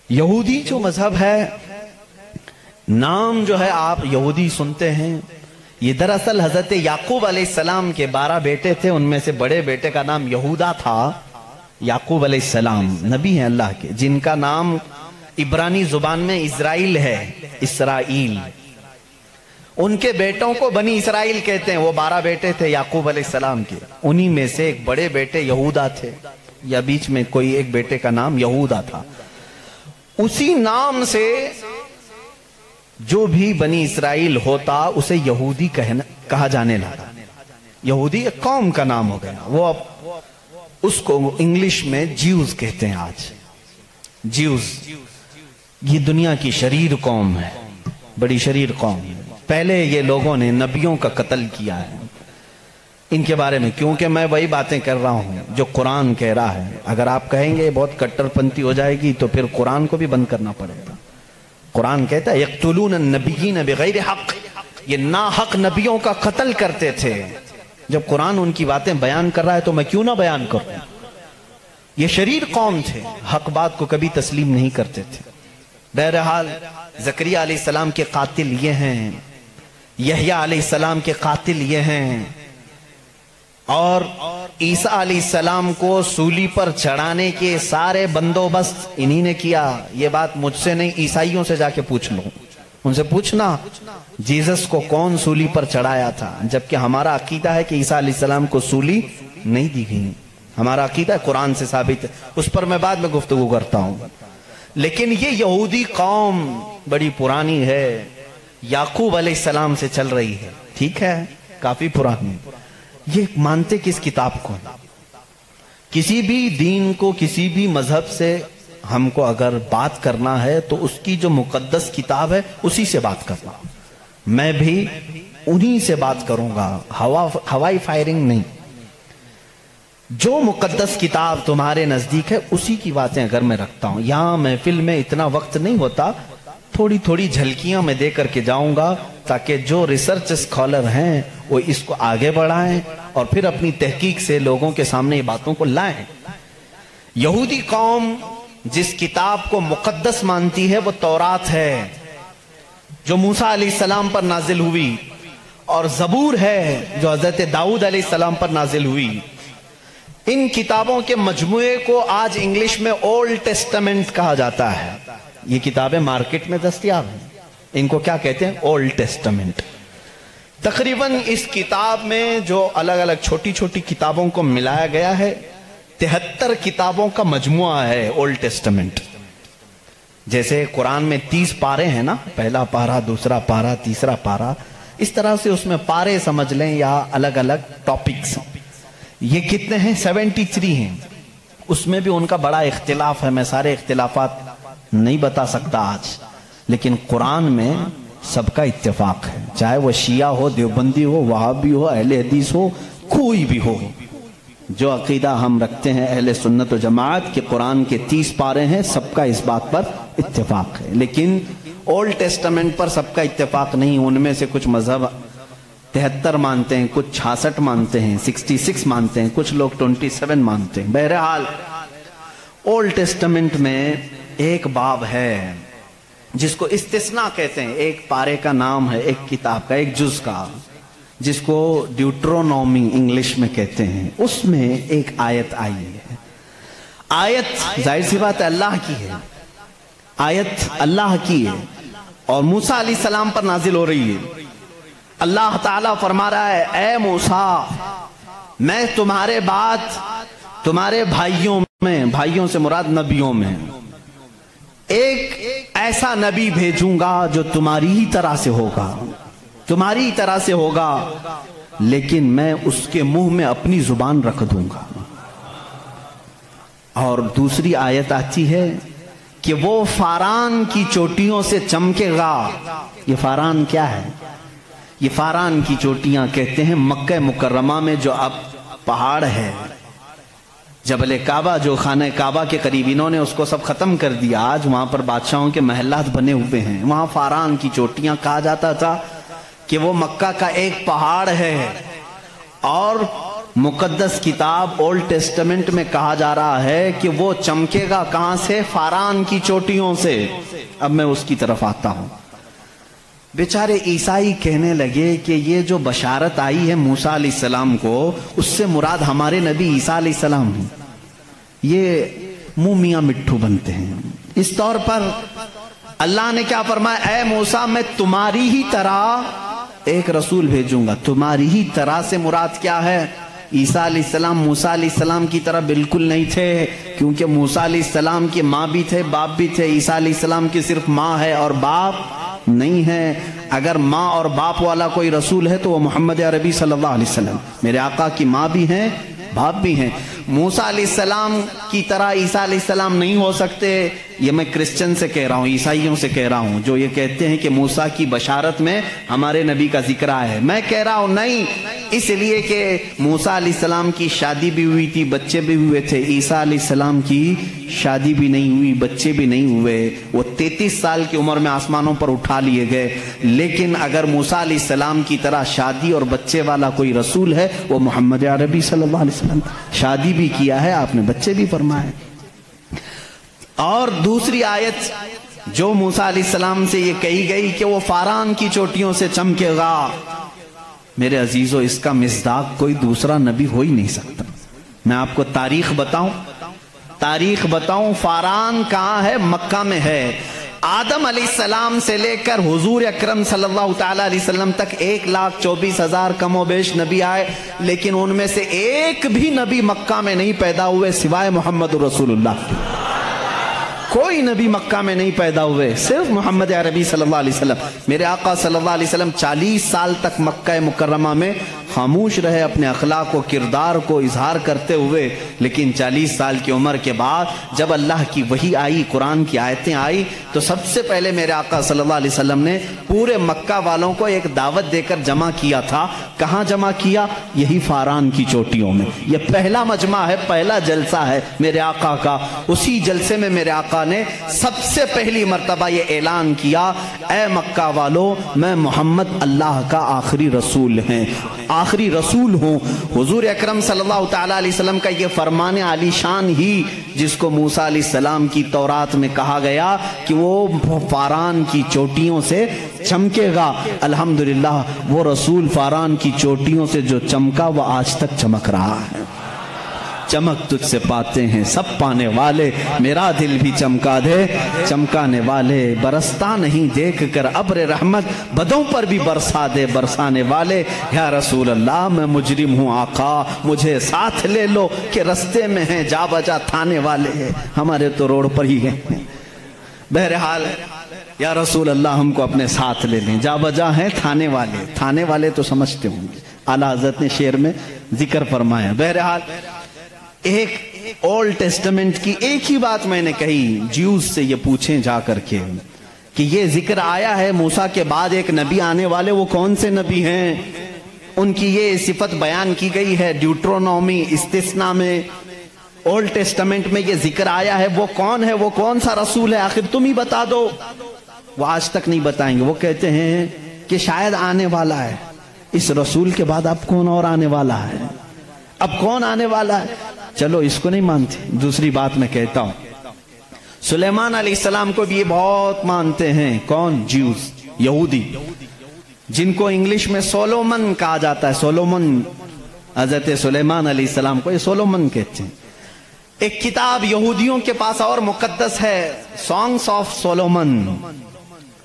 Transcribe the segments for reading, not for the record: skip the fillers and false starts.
یہودی جو مذہب ہے، نام جو ہے آپ یہودی سنتے ہیں، یہ دراصل حضرت یعقوب علیہ السلام کے 12 بیٹے تھے، ان میں سے بڑے بیٹے کا نام یہودا تھا۔ یعقوب علیہ السلام نبی ہیں اللہ کے، جن کا نام عبرانی زبان میں اسرائیل ہے، اسرائیل۔ ان کے بیٹوں کو بنی اسرائیل کہتے ہیں۔ وہ 12 بیٹے تھے یعقوب علیہ السلام کے، انہی میں سے ایک بڑے بیٹے یہودا تھے، یا بیچ میں کوئی ایک بیٹے کا نام یہودا تھا۔ اسی نام سے جو بھی بنی اسرائیل ہوتا اسے یہودی کہا جانے لگا۔ یہودی ایک قوم کا نام ہو گیا، وہ اب اس کو انگلش میں جیوز کہتے ہیں آج۔ جیوز یہ دنیا کی شریر قوم ہے، بڑی شریر قوم ہے۔ پہلے یہ لوگوں نے نبیوں کا قتل کیا ہے۔ ان کے بارے میں کیونکہ میں وہی باتیں کر رہا ہوں جو قرآن کہہ رہا ہے۔ اگر آپ کہیں گے بہت کٹر پنتھی ہو جائے گی تو پھر قرآن کو بھی بند کرنا پڑے گا۔ قرآن کہتا ہے یقتلون النبیین بغیر حق، یہ ناحق نبیوں کا قتل کرتے تھے۔ جب قرآن ان کی باتیں بیان کر رہا ہے تو میں کیوں نہ بیان کروں؟ یہ شریر قوم تھے، حق بات کو کبھی تسلیم نہیں کرتے تھے۔ بہرحال زکریا علیہ السلام کے قاتل یہ ہیں، یحییٰ علیہ السلام کے قاتل یہ ہیں، اور عیسیٰ علیہ السلام کو سولی پر چڑھانے کے سارے بندوبست انہی نے کیا۔ یہ بات مجھ سے نہیں، عیسائیوں سے جا کے پوچھ لو، ان سے پوچھنا جیزس کو کون سولی پر چڑھایا تھا، جبکہ ہمارا عقیدہ ہے کہ عیسیٰ علیہ السلام کو سولی نہیں دی گئی۔ ہمارا عقیدہ قرآن سے ثابت ہے، اس پر میں بعد میں گفتگو کرتا ہوں۔ لیکن یہ یہودی قوم بڑی پرانی ہے، یعقوب علیہ السلام سے چل رہی ہے، ٹھیک ہے، کافی پرانی۔ یہ مانتے کس کتاب کو؟ کسی بھی دین کو، کسی بھی مذہب سے ہم کو اگر بات کرنا ہے تو اس کی جو مقدس کتاب ہے اسی سے بات کرنا۔ میں بھی انہی سے بات کروں گا، ہوائی فائرنگ نہیں۔ جو مقدس کتاب تمہارے نزدیک ہے اسی کی باتیں اگر میں رکھتا ہوں۔ یہاں محفل میں اتنا وقت نہیں ہوتا، تھوڑی تھوڑی جھلکیاں میں دے کر کے جاؤں گا تاکہ جو ریسرچ اسکالر ہیں وہ اس کو آگے بڑھائیں اور پھر اپنی تحقیق سے لوگوں کے سامنے یہ باتوں کو لائیں۔ یہودی قوم جس کتاب کو مقدس مانتی ہے وہ تورات ہے، جو موسیٰ علیہ السلام پر نازل ہوئی، اور زبور ہے جو حضرت داؤد علیہ السلام پر نازل ہوئی۔ ان کتابوں کے مجموعے کو آج انگلش میں اولڈ ٹیسٹمنٹ کہا جاتا ہے۔ یہ کتابیں مارکیٹ میں دستیاب ہیں، ان کو کیا کہتے ہیں؟ Old testament. تقریباً اس کتاب میں جو الگ الگ چھوٹی چھوٹی کتابوں کو ملایا گیا ہے 73 کتابوں کا مجموعہ ہے اولڈ ٹیسٹمنٹ۔ جیسے قرآن میں 30 پارے ہیں نا، پہلا پارہ، دوسرا پارہ، تیسرا پارہ، اس طرح سے اس میں پارے سمجھ لیں یا الگ الگ ٹاپکس۔ یہ کتنے ہیں؟ 73 ہیں۔ اس میں بھی ان کا بڑا اختلاف ہے، میں سارے اختلافات نہیں بتا سکتا آج، لیکن قرآن میں سب کا اتفاق ہے، چاہے وہ شیعہ ہو، دیوبندی ہو، وہابی ہو، اہل حدیث ہو، کوئی بھی ہو۔ جو عقیدہ ہم رکھتے ہیں اہل سنت و جماعت کہ قرآن کے 30 پارے ہیں، سب کا اس بات پر اتفاق ہے۔ لیکن اولڈ ٹیسٹمنٹ پر سب کا اتفاق نہیں، ان میں سے کچھ مذہب 73 مانتے ہیں، کچھ 66 مانتے ہیں، 66 مانتے ہیں، کچھ لوگ 27 مانتے ہیں۔ بہرحال اولڈ ٹیسٹمنٹ میں ایک باب ہے جس کو استثناء کہتے ہیں، ایک پارے کا نام ہے، ایک کتاب کا، ایک جز کا، جس کو ڈیوٹرونومی انگلش میں کہتے ہیں۔ اس میں ایک آیت آئی ہے۔ آیت ظاہر سی بات ہے اللہ کی ہے، آیت اللہ کی ہے اور موسیٰ علیہ السلام پر نازل ہو رہی ہے۔ اللہ تعالیٰ فرما رہا ہے اے موسیٰ، میں تمہارے بعد تمہارے بھائیوں میں، بھائیوں سے مراد نبیوں میں، ایک ایسا نبی بھیجوں گا جو تمہاری ہی طرح سے ہوگا، تمہاری ہی طرح سے ہوگا، لیکن میں اس کے منہ میں اپنی زبان رکھ دوں گا۔ اور دوسری آیت آتی ہے کہ وہ فاران کی چوٹیوں سے چمکے گا۔ یہ فاران کیا ہے؟ یہ فاران کی چوٹیاں کہتے ہیں مکہ مکرمہ میں جو اب پہاڑ ہے، جبل کعبہ جو خانہ کعبہ کے قریب، انہوں نے اس کو سب ختم کر دیا، آج وہاں پر بادشاہوں کے محلات بنے ہوئے ہیں۔ وہاں فاران کی چوٹیاں کہا جاتا تھا کہ وہ مکہ کا ایک پہاڑ ہے، اور مقدس کتاب اولڈ ٹیسٹمنٹ میں کہا جا رہا ہے کہ وہ چمکے گا کہاں سے؟ فاران کی چوٹیوں سے۔ اب میں اس کی طرف آتا ہوں۔ بیچارے عیسائی کہنے لگے کہ یہ جو بشارت آئی ہے موسیٰ علیہ السلام کو، اس سے مراد ہمارے نبی عیسیٰ علیہ السلام ہیں۔ یہ منہ میاں مٹھو بنتے ہیں۔ اس طور پر اللہ نے کیا فرمایا؟ اے موسیٰ میں تمہاری ہی طرح ایک رسول بھیجوں گا۔ تمہاری ہی طرح سے مراد کیا ہے؟ عیسیٰ علیہ السلام موسیٰ علیہ السلام کی طرح بالکل نہیں تھے، کیونکہ موسیٰ علیہ السلام کی ماں بھی تھے، باپ بھی تھے۔ عیسیٰ علیہ السلام کی صرف ماں ہے اور باپ نہیں ہے۔ اگر ماں اور باپ والا کوئی رسول ہے تو وہ محمد عربی صلی اللہ علیہ وسلم، میرے آقا کی ماں بھی ہیں، باپ بھی ہیں۔ موسیٰ علیہ السلام کی طرح عیسیٰ علیہ السلام نہیں ہو سکتے۔ یہ میں کرسچن سے کہہ رہا ہوں، عیسائیوں سے کہہ رہا ہوں، جو یہ کہتے ہیں کہ موسیٰ کی بشارت میں ہمارے نبی کا ذکر آیا ہے۔ میں کہہ رہا ہوں نہیں، اس لیے کہ موسیٰ علیہ السلام کی شادی بھی ہوئی تھی، بچے بھی ہوئے تھے۔ عیسیٰ علیہ السلام کی شادی بھی نہیں ہوئی، بچے بھی نہیں ہوئے۔ وہ 33 سال کی عمر میں آسمانوں پر اٹھا لیے گئے۔ لیکن اگر موسیٰ علیہ السلام کی طرح شادی اور بچے والا کوئی رسول ہے، وہ محمد عربی صلی اللہ علیہ وسلم۔ شادی بھی کیا ہے آپ نے، بچے بھی فرمائے۔ اور دوسری آیت جو موسیٰ علیہ السلام سے یہ کہی گئی کہ وہ فاران کی چوٹیوں سے چمکے گا، میرے عزیزو اس کا مصداق کوئی دوسرا نبی ہو ہی نہیں سکتا۔ میں آپ کو تاریخ بتاؤں، فاران کہاں ہے؟ مکہ میں ہے۔ آدم علیہ السلام سے لے کر حضور اکرم صلی اللہ تعالیٰ علیہ وسلم تک 1,24,000 کم و بیش نبی آئے، لیکن ان میں سے ایک بھی نبی مکہ میں نہیں پیدا ہوئے سوائے محمد رسول اللہ کے۔ کوئی نبی مکہ میں نہیں پیدا ہوئے، صرف محمد عربی صلی اللہ علیہ وسلم۔ میرے آقا صلی اللہ علیہ وسلم 40 سال تک مکہ مکرمہ میں خاموش رہے، اپنے اخلاق و کردار کو اظہار کرتے ہوئے، لیکن 40 سال کی عمر کے بعد جب اللہ کی وحی آئی، قرآن کی آیتیں آئی، تو سب سے پہلے میرے آقا صلی اللہ علیہ وسلم نے پورے مکہ والوں کو ایک دعوت دے کر جمع کیا تھا۔ کہاں جمع کیا؟ یہی فاران کی چوٹیوں میں۔ یہ پہلا مجمع ہے، پہلا جلسہ ہے میرے آقا کا۔ اسی جلسے میں میرے آقا نے سب سے پہلی مرتبہ یہ اعلان کیا، اے مکہ والو، میں محمد اللہ کا آخری رسول ہوں۔ حضور اکرم صلی اللہ تعالیٰ علیہ وسلم کا یہ فرمان عالی شان ہی، جس کو موسیٰ علیہ السلام کی تورات میں کہا گیا کہ وہ فاران کی چوٹیوں سے چمکے گا، الحمدللہ وہ رسول فاران کی چوٹیوں سے جو چمکا وہ آج تک چمک رہا ہے۔ چمک تجھ سے پاتے ہیں سب پانے والے، میرا دل بھی چمکا دے چمکانے والے۔ برستا نہیں دیکھ کر ابر رحمت، بدوں پر بھی برسا دے برسانے والے۔ یا رسول اللہ میں مجرم ہوں آقا، مجھے ساتھ لے لو کہ رستے میں ہیں جا بجا تھانے والے، ہمارے تو روڈ پر ہی ہیں۔ بہرحال یا رسول اللہ ہم کو اپنے ساتھ لے لیں، جا بجا ہیں تھانے والے تو سمجھتے ہوں گے، اعلیٰ حضرت نے شعر میں ذکر فرمایا۔ بہرحال ایک اولڈ ٹیسٹمنٹ کی ایک ہی بات میں نے کہی، جیوز سے یہ پوچھیں جا کر کے کہ یہ ذکر آیا ہے موسیٰ کے بعد ایک نبی آنے والے، وہ کون سے نبی ہیں؟ ان کی یہ صفت بیان کی گئی ہے ڈیوٹرونومی استثناء میں، اولڈ ٹیسٹمنٹ میں یہ ذکر آیا ہے، وہ کون ہے، وہ کون سا رسول ہے، آخر تم ہی بتا دو۔ وہ آج تک نہیں بتائیں گے، وہ کہتے ہیں کہ شاید آنے والا ہے، اس رسول کے بعد اب کون اور آنے والا ہے، اب کون آنے والا ہے؟ چلو اس کو نہیں مانتے۔ دوسری بات میں کہتا ہوں، سلیمان علیہ السلام کو بھی یہ بہت مانتے ہیں۔ کون؟ جیوز، یہودی، جن کو انگلش میں سولومن کہا جاتا ہے۔ سولومن، حضرت سلیمان علیہ السلام کو یہ سولومن کہتے ہیں۔ ایک کتاب یہودیوں کے پاس اور مقدس ہے، songs of Solomon.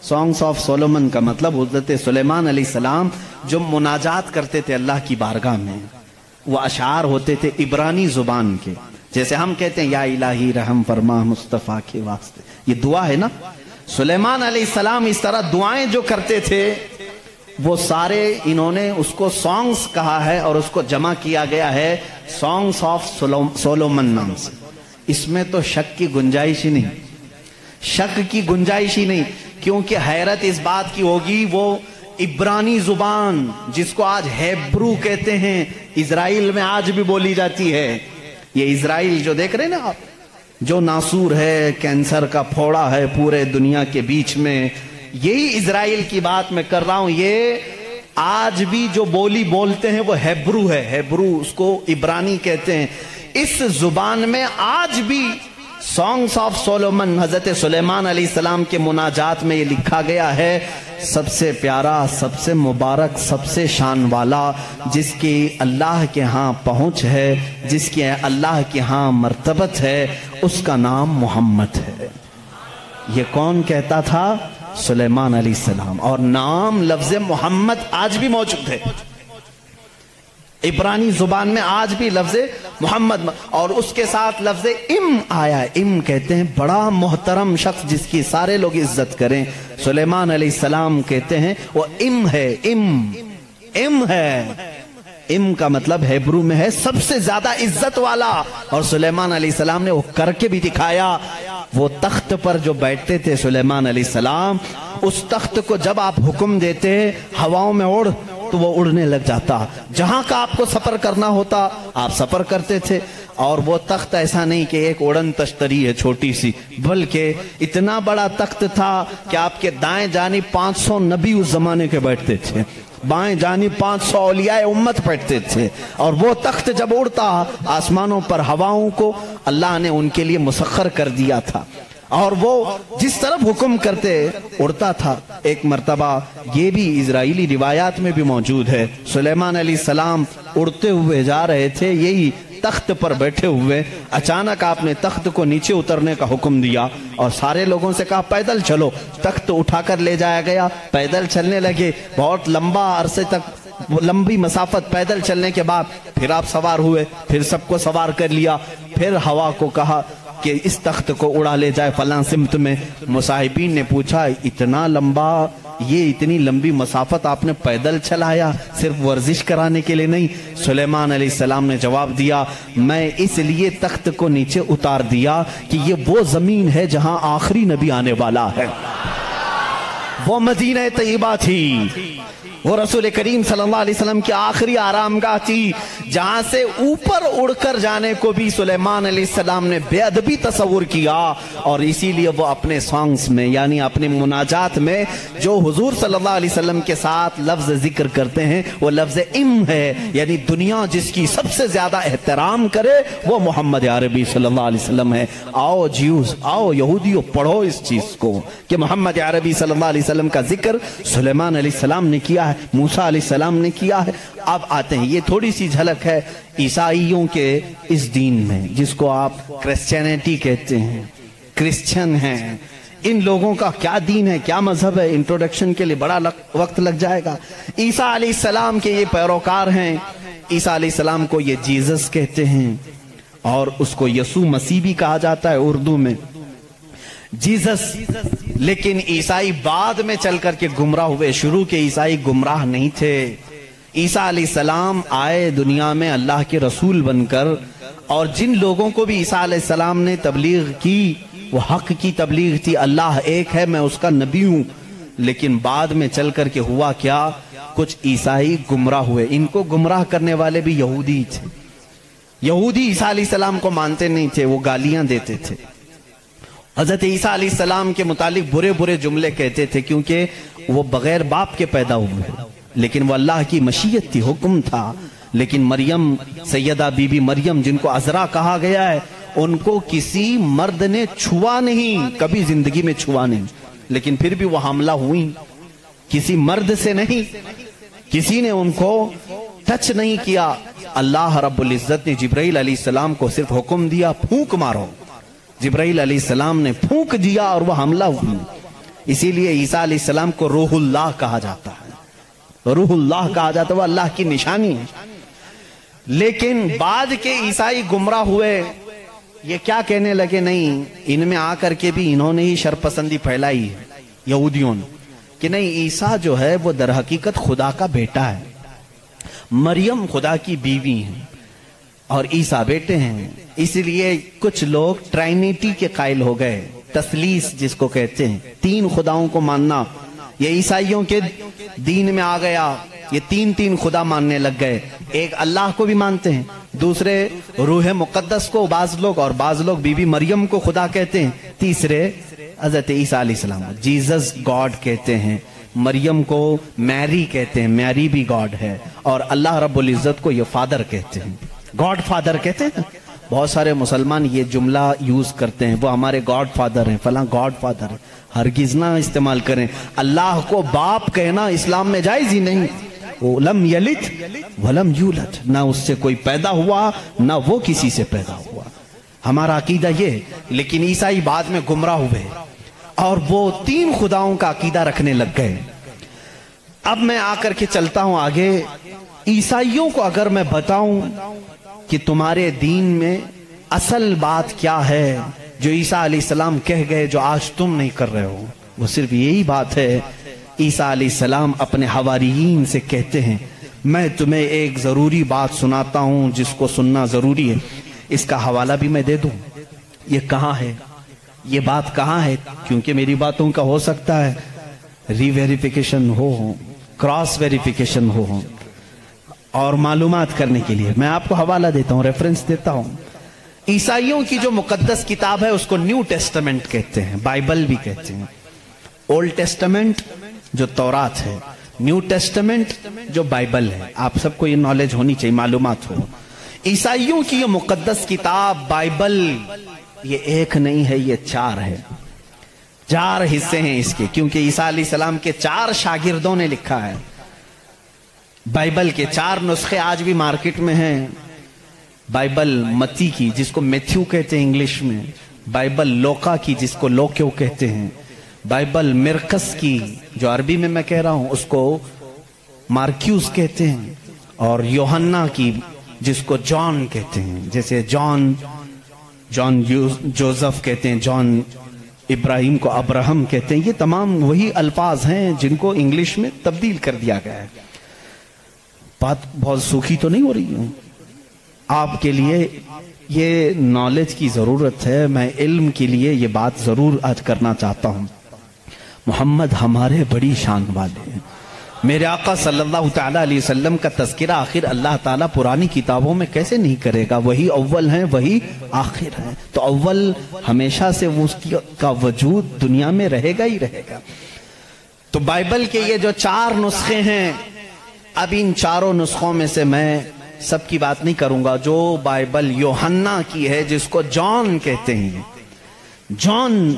Songs of Solomon کا مطلب حضرت سلیمان علیہ السلام جو مناجات کرتے تھے اللہ کی بارگاہ میں، وہ اشعار ہوتے تھے عبرانی زبان کے، جیسے ہم کہتے ہیں یا الہی رحم فرما مصطفیٰ کے واسطے، یہ دعا ہے نا۔ سلیمان علیہ السلام اس طرح دعائیں جو کرتے تھے، وہ سارے انہوں نے اس کو سانگس کہا ہے، اور اس کو جمع کیا گیا ہے سانگس آف سولومن نام سے۔ اس میں تو شک کی گنجائش ہی نہیں، کیونکہ حیرت اس بات کی ہوگی، وہ عبرانی زبان جس کو آج ہیبرو کہتے ہیں، اسرائیل میں آج بھی بولی جاتی ہے۔ یہ اسرائیل جو دیکھ رہے ہیں نا آپ، جو ناسور ہے، کینسر کا پھوڑا ہے پورے دنیا کے بیچ میں، یہی اسرائیل کی بات میں کر رہا ہوں۔ یہ آج بھی جو بولی بولتے ہیں وہ ہیبرو ہے، ہیبرو اس کو عبرانی کہتے ہیں۔ اس زبان میں آج بھی سانگس آف سولومن، حضرت سلیمان علیہ السلام کے مناجات میں یہ لکھا گیا ہے، سب سے پیارا، سب سے مبارک، سب سے شان والا، جس کی اللہ کے ہاں پہنچ ہے، جس کی اللہ کے ہاں مرتبت ہے، اس کا نام محمد ہے۔ یہ کون کہتا تھا؟ سلیمان علیہ السلام۔ اور نام لفظ محمد آج بھی موجود ہے، عبرانی زبان میں آج بھی لفظ محمد، اور اس کے ساتھ لفظ ام آیا ہے۔ ام کہتے ہیں بڑا محترم شخص جس کی سارے لوگ عزت کریں، سلیمان علیہ السلام کہتے ہیں وہ ام ہے، ام ہے۔ ام کا مطلب ہیبرو میں ہے سب سے زیادہ عزت والا، اور سلیمان علیہ السلام نے وہ کر کے بھی دکھایا۔ وہ تخت پر جو بیٹھتے تھے سلیمان علیہ السلام، اس تخت کو جب آپ حکم دیتے ہواؤں میں اڑ تو وہ اڑنے لگ جاتا، جہاں کا آپ کو سفر کرنا ہوتا آپ سفر کرتے تھے۔ اور وہ تخت ایسا نہیں کہ ایک اڑن تشتری ہے چھوٹی سی، بلکہ اتنا بڑا تخت تھا کہ آپ کے دائیں جانب 500 نبی اس زمانے کے بیٹھتے تھے، بائیں جانب 500 اولیاء امت بیٹھتے تھے، اور وہ تخت جب اڑتا آسمانوں پر ہواؤں کو اللہ نے ان کے لیے مسخر کر دیا تھا، اور وہ جس طرف حکم کرتے اڑتا تھا۔ ایک مرتبہ یہ بھی اسرائیلی روایات میں بھی موجود ہے، سلیمان علیہ السلام اڑتے ہوئے جا رہے تھے، یہی تخت پر بیٹھے ہوئے، اچانک آپ نے تخت کو نیچے اترنے کا حکم دیا اور سارے لوگوں سے کہا پیدل چلو۔ تخت اٹھا کر لے جایا گیا، پیدل چلنے لگے، بہت لمبا عرصے تک، لمبی مسافت پیدل چلنے کے بعد پھر آپ سوار ہوئے، پھر سب کو سوار کر لیا، پھر ہوا کو کہا کہ اس تخت کو اڑا لے جائے فلاں سمت میں۔ مصاحبین نے پوچھا اتنا لمبا، یہ اتنی لمبی مسافت آپ نے پیدل چلایا، صرف ورزش کرانے کے لیے نہیں؟ سلیمان علیہ السلام نے جواب دیا، میں اس لیے تخت کو نیچے اتار دیا کہ یہ وہ زمین ہے جہاں آخری نبی آنے والا ہے، وہ مدینہ طیبہ تھی، وہ رسول کریم صلی اللہ علیہ وسلم کی آخری آرام گاہ تھی، جہاں سے اوپر اڑ کر جانے کو بھی سلیمان علیہ السلام نے بے ادبی تصور کیا، اور اسی لیے وہ اپنے سانگز میں یعنی اپنے مناجات میں جو حضور صلی اللہ علیہ وسلم کے ساتھ لفظ ذکر کرتے ہیں وہ لفظ ام ہے، یعنی دنیا جس کی سب سے زیادہ احترام کرے وہ محمد عربی صلی اللہ علیہ وسلم ہے۔ آؤ جیوز، آؤ یہودیوں، پڑھو اس چیز کو کہ محمد عربی صلی اللہ علیہ وسلم کا ذکر سلیمان علیہ السلام نے کیا ہے، موسیٰ علیہ السلام نے کیا ہے۔ اب آتے ہیں، یہ تھوڑی سی جھلک ہے عیسائیوں کے اس دین میں جس کو آپ کرسچینٹی کہتے ہیں، کرسچن ہیں، ان لوگوں کا کیا دین ہے، کیا مذہب ہے، انٹروڈکشن کے لیے بڑا وقت لگ جائے گا۔ عیسیٰ علیہ السلام کے یہ پیروکار ہیں، عیسیٰ علیہ السلام کو یہ جیزس کہتے ہیں، اور اس کو یسوع مسیح بھی کہا جاتا ہے اردو میں، جیزس۔ لیکن عیسائی بعد میں چل کر کے گمراہ ہوئے، شروع کے عیسائی گمراہ نہیں تھے۔ عیسیٰ علیہ السلام آئے دنیا میں اللہ کے رسول بن کر، اور جن لوگوں کو بھی عیسیٰ علیہ السلام نے تبلیغ کی وہ حق کی تبلیغ تھی، اللہ ایک ہے، میں اس کا نبی ہوں۔ لیکن بعد میں چل کر کے ہوا کیا، کچھ عیسائی گمراہ ہوئے۔ ان کو گمراہ کرنے والے بھی یہودی تھے، یہودی عیسیٰ علیہ السلام کو مانتے نہیں تھے، وہ گالیاں دیتے تھے، حضرت عیسیٰ علیہ السلام کے متعلق برے برے جملے کہتے تھے، کیونکہ وہ بغیر باپ کے پیدا ہوئے، لیکن وہ اللہ کی مشیت تھی، حکم تھا۔ لیکن مریم، سیدہ بی بی مریم جن کو عذرا کہا گیا ہے، ان کو کسی مرد نے چھوا نہیں، کبھی زندگی میں چھوا نہیں، لیکن پھر بھی وہ حاملہ ہوئی، کسی مرد سے نہیں، کسی نے ان کو ٹچ نہیں کیا۔ اللہ رب العزت نے جبرائیل علیہ السلام کو صرف حکم دیا، پھونک مارو۔ جبرائیل علیہ السلام نے پھونک دیا اور وہ حملہ ہوئی۔ اسی لیے عیسیٰ علیہ السلام کو روح اللہ کہا جاتا ہے، روح اللہ کہا جاتا ہے، وہ اللہ کی نشانی ہے۔ لیکن بعد کے عیسائی گمراہ ہوئے، یہ کیا کہنے لگے، نہیں، ان میں آ کر کے بھی انہوں نے ہی شرپسندی پھیلائی ہے یہودیوں نے، کہ نہیں، عیسیٰ جو ہے وہ در حقیقت خدا کا بیٹا ہے، مریم خدا کی بیوی ہیں اور عیسیٰ بیٹے ہیں۔ اس لیے کچھ لوگ ٹرائنیٹی کے قائل ہو گئے، تثلیث جس کو کہتے ہیں، تین خداؤں کو ماننا، یہ عیسائیوں کے دین میں آ گیا، یہ تین خدا ماننے لگ گئے۔ ایک اللہ کو بھی مانتے ہیں، دوسرے روح مقدس کو بعض لوگ، اور بعض لوگ بی بی مریم کو خدا کہتے ہیں، تیسرے حضرت عیسیٰ علیہ السلام جیزس گاڈ کہتے ہیں۔ مریم کو میری کہتے ہیں، میری بھی گاڈ ہے، اور اللہ رب العزت کو یہ فادر کہتے ہیں، گاڈ فادر کہتے ہیں۔ بہت سارے مسلمان یہ جملہ یوز کرتے ہیں، وہ ہمارے گاڈ فادر ہیں، فلاں گاڈ فادر ہے، ہرگز نہ استعمال کریں۔ اللہ کو باپ کہنا اسلام میں جائز ہی نہیں۔ لم یلد ولم یولد، نہ اس سے کوئی پیدا ہوا نہ وہ کسی سے پیدا ہوا، ہمارا عقیدہ یہ۔ لیکن عیسائی بعد میں گمراہ ہوئے اور وہ 3 خداؤں کا عقیدہ رکھنے لگ گئے۔ اب میں آ کر کے چلتا ہوں آگے۔ عیسائیوں کو اگر میں بتاؤں کہ تمہارے دین میں اصل بات کیا ہے جو عیسیٰ علیہ السلام کہہ گئے جو آج تم نہیں کر رہے ہو، وہ صرف یہی بات ہے۔ عیسیٰ علیہ السلام اپنے حواریین سے کہتے ہیں میں تمہیں ایک ضروری بات سناتا ہوں جس کو سننا ضروری ہے۔ اس کا حوالہ بھی میں دے دوں، یہ کہاں ہے، یہ بات کہاں ہے، کیونکہ میری باتوں کا ہو سکتا ہے ری ویریفیکیشن ہو، کراس ویریفیکیشن ہو، اور معلومات کرنے کے لیے میں آپ کو حوالہ دیتا ہوں، ریفرنس دیتا ہوں۔ عیسائیوں کی جو مقدس کتاب ہے اس کو نیو ٹیسٹمنٹ کہتے ہیں، بائبل بھی کہتے ہیں۔ اولڈ ٹیسٹمنٹ جو تورات ہے، نیو ٹیسٹمنٹ جو بائبل ہے۔ آپ سب کو یہ نالج ہونی چاہیے، معلومات ہو۔ عیسائیوں کی یہ مقدس کتاب بائبل یہ ایک نہیں ہے، یہ 4 ہے، 4 حصے ہیں اس کے، کیونکہ عیسیٰ علیہ السلام کے 4 شاگردوں نے لکھا ہے۔ بائبل کے 4 نسخے آج بھی مارکیٹ میں ہیں۔ بائبل متی کی جس کو میتھیو کہتے ہیں انگلش میں، بائبل لوکا کی جس کو لوکیو کہتے ہیں، بائبل مرکس کی جو عربی میں کہہ رہا ہوں اس کو مارکیوس کہتے ہیں، اور یوحنا کی جس کو جان کہتے ہیں، جیسے جان جوزف کہتے ہیں، جان ابراہیم کو ابراہم کہتے ہیں۔ یہ تمام وہی الفاظ ہیں جن کو انگلش میں تبدیل کر دیا گیا ہے۔ بات بہت سوکھی تو نہیں ہو رہی ہوں، آپ کے لیے یہ نالج کی ضرورت ہے، میں علم کے لیے یہ بات ضرور آج کرنا چاہتا ہوں۔ محمد ہمارے بڑی شان والے ہیں، میرے آقا صلی اللہ تعالیٰ علیہ وسلم کا تذکرہ آخر اللہ تعالیٰ پرانی کتابوں میں کیسے نہیں کرے گا؟ وہی اول ہیں، وہی آخر ہیں، تو اول ہمیشہ سے اس کا وجود دنیا میں رہے گا ہی رہے گا۔ تو بائبل کے یہ جو 4 نسخے ہیں، اب ان 4 نسخوں میں سے میں سب کی بات نہیں کروں گا۔ جو بائبل یوحنا کی ہے جس کو جان کہتے ہیں، جان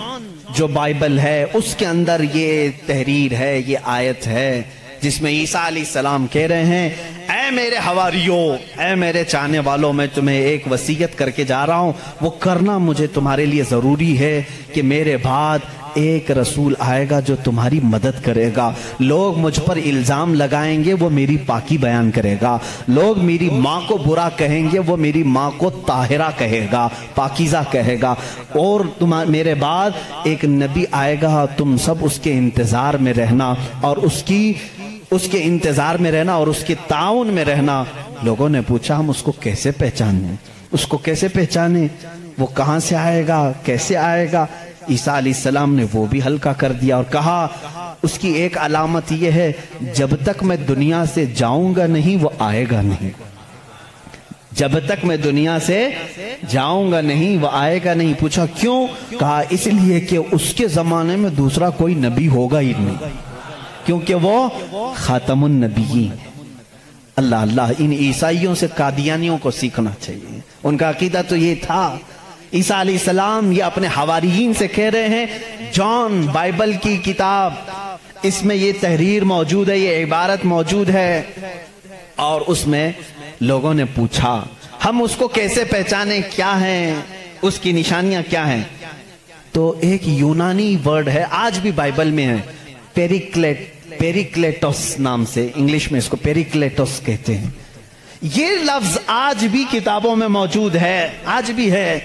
جو بائبل ہے اس کے اندر یہ تحریر ہے، یہ آیت ہے جس میں عیسیٰ علیہ السلام کہہ رہے ہیں اے میرے حواریوں، اے میرے چاہنے والوں، میں تمہیں ایک وصیت کر کے جا رہا ہوں، وہ کرنا مجھے تمہارے لیے ضروری ہے کہ میرے بعد ایک رسول آئے گا جو تمہاری مدد کرے گا۔ لوگ مجھ پر الزام لگائیں گے، وہ میری پاکی بیان کرے گا۔ لوگ میری ماں کو برا کہیں گے، وہ میری ماں کو طاہرہ کہے گا، پاکیزہ کہے گا۔ اور میرے بعد ایک نبی آئے گا، تم سب اس کے انتظار میں رہنا اور اس کے انتظار میں رہنا اور اس کے تعاون میں رہنا۔ لوگوں نے پوچھا ہم اس کو کیسے پہچانیں، اس کو کیسے پہچانیں، وہ کہاں سے آئے گا، کیسے آئے گا؟ عیسیٰ علیہ السلام نے وہ بھی ہلکا کر دیا اور کہا اس کی ایک علامت یہ ہے جب تک میں دنیا سے جاؤں گا نہیں وہ آئے گا نہیں، جب تک میں دنیا سے جاؤں گا نہیں وہ آئے گا نہیں۔ پوچھا کیوں؟ کہا اس لیے کہ اس کے زمانے میں دوسرا کوئی نبی ہوگا ہی نہیں، کیونکہ وہ خاتم النبیین۔ اللہ اللہ، ان عیسائیوں سے قادیانیوں کو سیکھنا چاہیے، ان کا عقیدہ تو یہ تھا۔ عیسیٰ علیہ السلام یہ اپنے حواریین سے کہہ رہے ہیں جان بائبل کی کتاب، اس میں یہ تحریر موجود ہے، یہ عبارت موجود ہے، اور اس میں لوگوں نے پوچھا ہم اس کو کیسے پہچانیں، کیا ہیں اس کی نشانیاں کیا ہیں؟ تو ایک یونانی ورڈ ہے، آج بھی بائبل میں ہے، پیریکلیٹوس نام سے، انگلش میں اس کو پیریکلیٹوس کہتے ہیں۔ یہ لفظ آج بھی کتابوں میں موجود ہے، آج بھی ہے،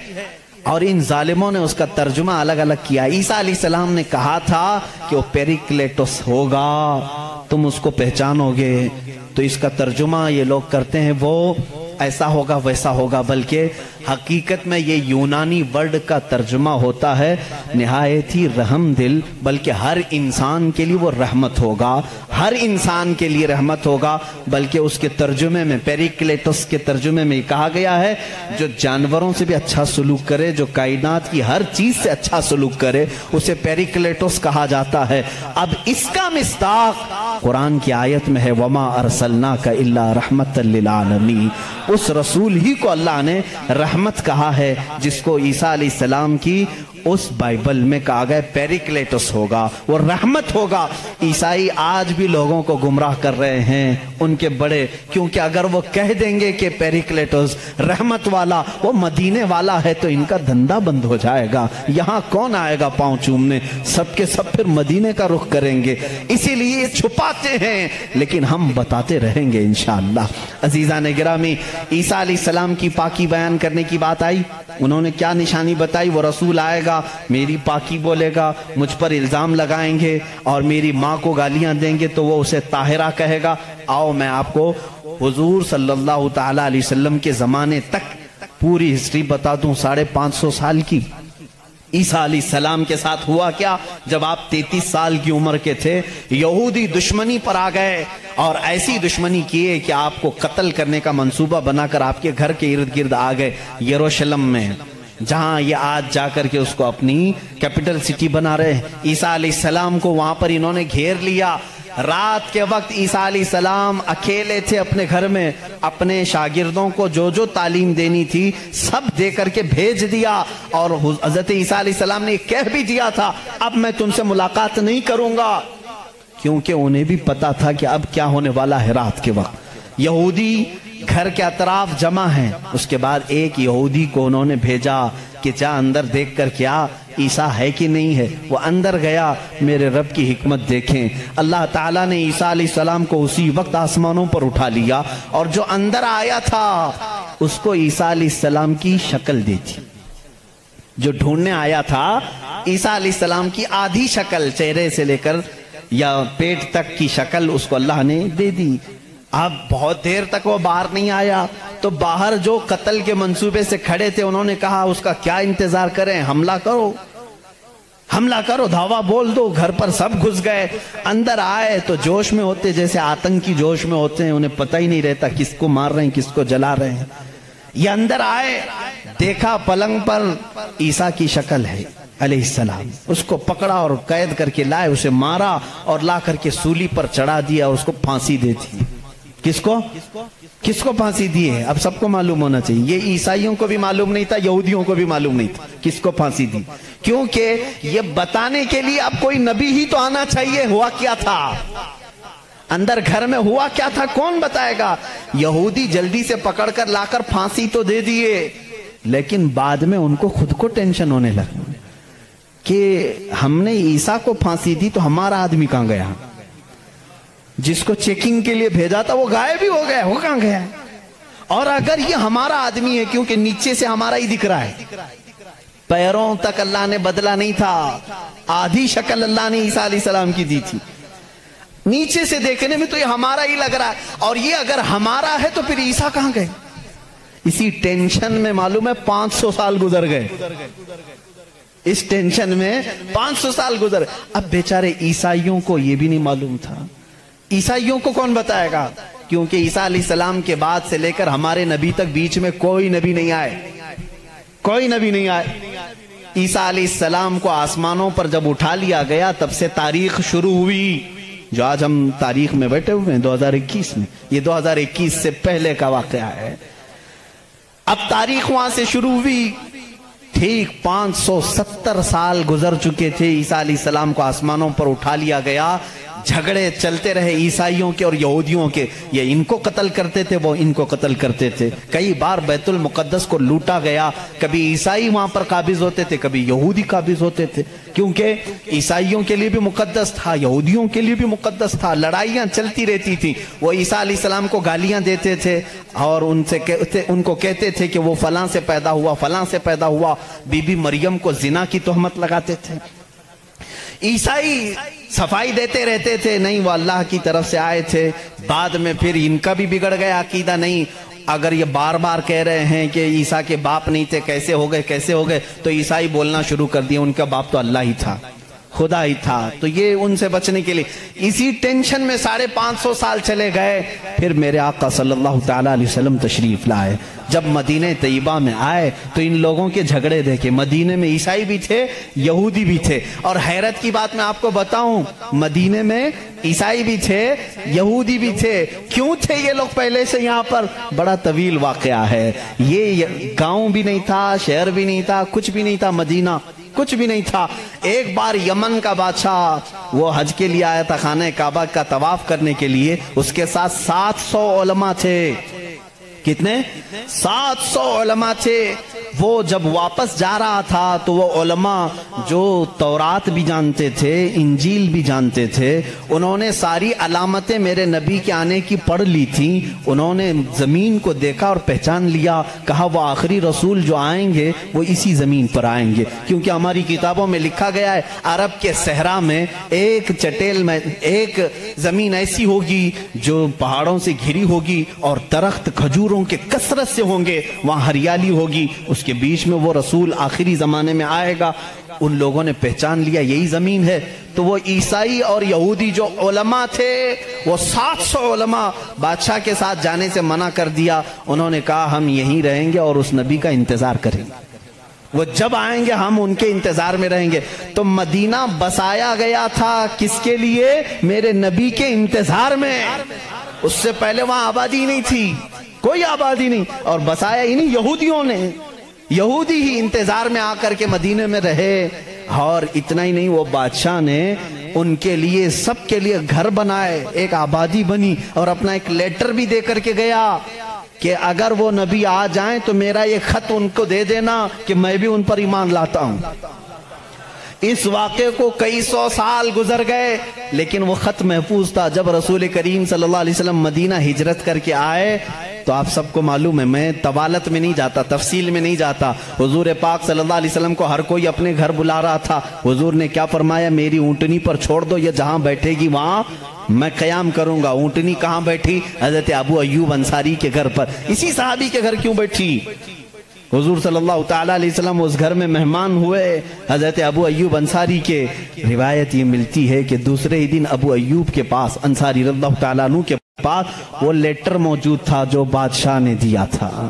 اور ان ظالموں نے اس کا ترجمہ الگ الگ کیا۔ عیسیٰ علیہ السلام نے کہا تھا کہ وہ پیریکلیٹوس ہوگا، تم اس کو پہچانو گے، تو اس کا ترجمہ یہ لوگ کرتے ہیں وہ ایسا ہوگا ویسا ہوگا، بلکہ حقیقت میں یہ یونانی ورڈ کا ترجمہ ہوتا ہے نہایت ہی رحم دل، بلکہ ہر انسان کے لیے وہ رحمت ہوگا، ہر انسان کے لیے رحمت ہوگا، بلکہ اس کے ترجمے میں پیریکلیٹس کے ترجمے میں کہا گیا ہے جو جانوروں سے بھی اچھا سلوک کرے، جو کائنات کی ہر چیز سے اچھا سلوک کرے، اسے پیریکلیٹس کہا جاتا ہے۔ اب اس کا مصداق قرآن کی آیت میں ہے وَمَا أَرْسَلْنَاكَ إِلَّا رَحْمَةً لِّلْعَالَمِينَ، اس رسول ہی کو اللہ نے رحمت کہا ہے، جس کو عیسیٰ علیہ السلام کی اس بائبل میں کہا گیا پیریکلیٹس ہوگا، وہ رحمت ہوگا۔ عیسائی آج بھی لوگوں کو گمراہ کر رہے ہیں، ان کے بڑے، کیونکہ اگر وہ کہہ دیں گے کہ پیریکلیٹس رحمت والا وہ مدینے والا ہے تو ان کا دھندا بند ہو جائے گا، یہاں کون آئے گا پاؤں چومنے، سب کے سب پھر مدینے کا رخ کریں گے، اسی لیے چھپاتے ہیں، لیکن ہم بتاتے رہیں گے انشاءاللہ۔ عزیزان گرامی، عیسیٰ علیہ السلام کی پاکی بیان کرنے کی بات آئی، انہوں نے کیا نشانی بتائی؟ وہ رسول آئے گا، میری پاکی بولے گا، مجھ پر الزام لگائیں گے اور میری ماں کو گالیاں دیں گے تو وہ اسے طاہرہ کہے گا۔ آؤ میں آپ کو حضور صلی اللہ تعالیٰ علیہ وسلم کے زمانے تک پوری ہسٹری بتا دوں، 550 سال کی۔ عیسیٰ علیہ السلام کے ساتھ ہوا کیا؟ جب آپ 33 سال کی عمر کے تھے، یہودی دشمنی پر آ گئے اور ایسی دشمنی کیے کہ آپ کو قتل کرنے کا منصوبہ بنا کر آپ کے گھر کے ارد گرد آ گئے، یروشلم میں، جہاں یہ آج جا کر کے اس کو اپنی کیپٹل سٹی بنا رہے ہیں۔ عیسیٰ علیہ السلام کو وہاں پر انہوں نے گھیر لیا۔ رات کے وقت عیسیٰ علیہ السلام اکیلے تھے اپنے گھر میں، اپنے شاگردوں کو جو جو تعلیم دینی تھی سب دے کر کے بھیج دیا، اور حضرت عیسیٰ علیہ السلام نے کہہ بھی دیا تھا اب میں تم سے ملاقات نہیں کروں گا، کیونکہ انہیں بھی پتا تھا کہ اب کیا ہونے والا ہے۔ رات کے وقت یہودی گھر کے اطراف جمع ہیں، اس کے بعد ایک یہودی کو انہوں نے بھیجا کہ جا اندر دیکھ کر کیا عیسیٰ ہے کہ نہیں ہے۔ وہ اندر گیا، میرے رب کی حکمت دیکھیں، اللہ تعالیٰ نے عیسیٰ علیہ السلام کو اسی وقت آسمانوں پر اٹھا لیا، اور جو اندر آیا تھا اس کو عیسیٰ علیہ السلام کی شکل دی تھی۔ جو ڈھونڈنے آیا تھا عیسیٰ علیہ السلام کی آدھی شکل، چہرے سے لے کر یا پیٹ تک کی شکل اس کو اللہ نے دے دی۔ اب بہت دیر تک وہ باہر نہیں آیا تو باہر جو قتل کے منصوبے سے کھڑے تھے انہوں نے کہا اس کا کیا انتظار کریں، حملہ کرو، حملہ کرو، دھاوا بول دو۔ گھر پر سب گھس گئے، اندر آئے تو جوش میں ہوتے، جیسے آتنکی جوش میں ہوتے ہیں، انہیں پتہ ہی نہیں رہتا کس کو مار رہے ہیں کس کو جلا رہے ہیں۔ یہ اندر آئے، دیکھا پلنگ پر عیسیٰ کی شکل ہے علیہ السلام، اس کو پکڑا اور قید کر کے لائے، اسے مارا اور لا کر کے سولی پر چڑھا دیا، اس کو پھانسی دے دی۔ کس کو پھانسی دی ہے؟ اب سب کو معلوم ہونا چاہیے، یہ عیسائیوں کو بھی معلوم نہیں تھا، یہودیوں کو بھی معلوم نہیں تھا کس کو پھانسی دی، کیونکہ یہ بتانے کے لیے اب کوئی نبی ہی تو آنا چاہیے ہوا کیا تھا، اندر گھر میں ہوا کیا تھا کون بتائے گا۔ یہودی جلدی سے پکڑ کر لا کر پھانسی تو دے دیے، لیکن بعد میں ان کو خود کو ٹینشن ہونے لگا کہ ہم نے عیسیٰ کو پھانسی دی تو ہمارا آدمی کہاں گیا، جس کو چیکنگ کے لیے بھیجا تھا وہ غائب بھی ہو گیا، وہ کہاں گیا؟ اور اگر یہ ہمارا آدمی ہے، کیونکہ نیچے سے ہمارا ہی دکھ رہا ہے، پیروں تک اللہ نے بدلا نہیں تھا، آدھی شکل اللہ نے عیسیٰ علیہ السلام کی دی تھی، نیچے سے دیکھنے میں تو یہ ہمارا ہی لگ رہا ہے، اور یہ اگر ہمارا ہے تو پھر عیسیٰ کہاں گئے؟ اسی ٹینشن میں معلوم ہے 500 سال گزر گئے، اس ٹینشن میں 500 سال گزر۔ اب بیچارے عیسائیوں کو یہ بھی نہیں معلوم تھا، عیسائیوں کو کون بتائے گا، کیونکہ عیسیٰ علیہ السلام کے بعد سے لے کر ہمارے نبی تک بیچ میں کوئی نبی نہیں آئے، کوئی نبی نہیں آئے۔ عیسیٰ علیہ السلام کو آسمانوں پر جب اٹھا لیا گیا تب سے تاریخ شروع ہوئی، جو آج ہم تاریخ میں بیٹھے ہوئے ہیں 2021 میں، یہ 2021 سے پہلے کا واقعہ ہے۔ اب تاریخ وہاں سے شروع ہوئی، ٹھیک 570 سال گزر چکے تھے، عیسیٰ علیہ السلام کو آسمانوں پر اٹھا لیا گیا، جھگڑے چلتے رہے عیسائیوں کے اور یہودیوں کے، یہ ان کو قتل کرتے تھے وہ ان کو قتل کرتے تھے، کئی بار بیت المقدس کو لوٹا گیا، کبھی عیسائی وہاں پر قابض ہوتے تھے کبھی یہودی قابض ہوتے تھے، کیونکہ عیسائیوں کے لیے بھی مقدس تھا یہودیوں کے لیے بھی مقدس تھا، لڑائیاں چلتی رہتی تھی۔ وہ عیسیٰ علیہ السلام کو گالیاں دیتے تھے اور ان کو کہتے تھے کہ وہ فلاں سے پیدا ہوا فلاں سے پیدا ہوا، بی بی مریم کو زنا کی تہمت لگاتے تھے۔ عیسائی صفائی دیتے رہتے تھے، نہیں وہ اللہ کی طرف سے آئے تھے، بعد میں پھر ان کا بھی بگڑ گیا عقیدہ، نہیں اگر یہ بار بار کہہ رہے ہیں کہ عیسیٰ کے باپ نہیں تھے، کیسے ہو گئے، تو عیسائی بولنا شروع کر دیا ان کا باپ تو اللہ ہی تھا، خدا ہی تھا۔ تو یہ ان سے بچنے کے لیے اسی ٹینشن میں 550 سال چلے گئے۔ پھر میرے آقا صلی اللہ تعالیٰ علیہ وسلم تشریف لائے۔ جب مدینہ طیبہ میں آئے تو ان لوگوں کے جھگڑے دیکھے۔ مدینہ میں عیسائی بھی تھے، یہودی بھی تھے، اور حیرت کی بات میں آپ کو بتاؤں، مدینہ میں عیسائی بھی تھے، یہودی بھی تھے۔ کیوں تھے یہ لوگ پہلے سے یہاں پر؟ بڑا طویل واقعہ ہے یہ۔ گاؤں بھی نہیں تھا، شہر بھی نہیں تھا، کچھ بھی نہیں تھا، مدینہ کچھ بھی نہیں تھا۔ ایک بار یمن کا بادشاہ وہ حج کے لیے آیا تھا، خانہ کعبہ کا طواف کرنے کے لیے، اس کے ساتھ 700 علماء تھے۔ کتنے؟ 700 علماء تھے۔ وہ جب واپس جا رہا تھا تو وہ علماء جو تورات بھی جانتے تھے، انجیل بھی جانتے تھے، انہوں نے ساری علامتیں میرے نبی کے آنے کی پڑھ لی تھیں۔ انہوں نے زمین کو دیکھا اور پہچان لیا، کہا وہ آخری رسول جو آئیں گے وہ اسی زمین پر آئیں گے، کیونکہ ہماری کتابوں میں لکھا گیا ہے عرب کے صحرا میں ایک چٹیل میں ایک زمین ایسی ہوگی جو پہاڑوں سے گھری ہوگی اور درخت کھجوروں کے کثرت سے ہوں گے، وہاں ہریالی ہوگی، اس کے بیچ میں وہ رسول آخری زمانے میں آئے گا۔ ان لوگوں نے پہچان لیا یہی زمین ہے۔ تو وہ عیسائی اور یہودی جو علماء تھے، وہ 700 علماء بادشاہ کے ساتھ جانے سے منع کر دیا۔ انہوں نے کہا ہم یہیں رہیں گے اور اس نبی کا انتظار کریں گے، وہ جب آئیں گے ہم ان کے انتظار میں رہیں گے۔ تو مدینہ بسایا گیا تھا کس کے لیے؟ میرے نبی کے انتظار میں۔ اس سے پہلے وہاں آبادی نہیں تھی، کوئی آبادی نہیں، اور بسایا ہی نہیں، یہودیوں نے، یہودی ہی انتظار میں آ کر کے مدینے میں رہے۔ اور اتنا ہی نہیں، وہ بادشاہ نے ان کے لیے سب کے لیے گھر بنائے، ایک آبادی بنی، اور اپنا ایک لیٹر بھی دے کر کے گیا کہ اگر وہ نبی آ جائیں تو میرا یہ خط ان کو دے دینا کہ میں بھی ان پر ایمان لاتا ہوں۔ اس واقعے کو کئی سو سال گزر گئے لیکن وہ خط محفوظ تھا۔ جب رسول کریم صلی اللہ علیہ وسلم مدینہ ہجرت کر کے آئے تو آپ سب کو معلوم ہے، میں طوالت میں نہیں جاتا، تفصیل میں نہیں جاتا، حضور پاک صلی اللہ علیہ وسلم کو ہر کوئی اپنے گھر بلا رہا تھا۔ حضور نے کیا فرمایا؟ میری اونٹنی پر چھوڑ دو، یہ جہاں بیٹھے گی وہاں میں قیام کروں گا۔ اونٹنی کہاں بیٹھی؟ حضرت ابو ایوب انصاری کے گھر پر۔ اسی صحابی کے گھر کیوں بیٹھی؟ حضور صلی اللہ تعالیٰ علیہ وسلم اس گھر میں مہمان ہوئے حضرت ابو ایوب انصاری کے۔ روایت یہ ملتی ہے کہ دوسرے ہی دن ابو ایوب کے پاس، انصاری رضی اللہ تعالیٰ عنہ کے پاس، وہ لیٹر موجود تھا جو بادشاہ نے دیا تھا،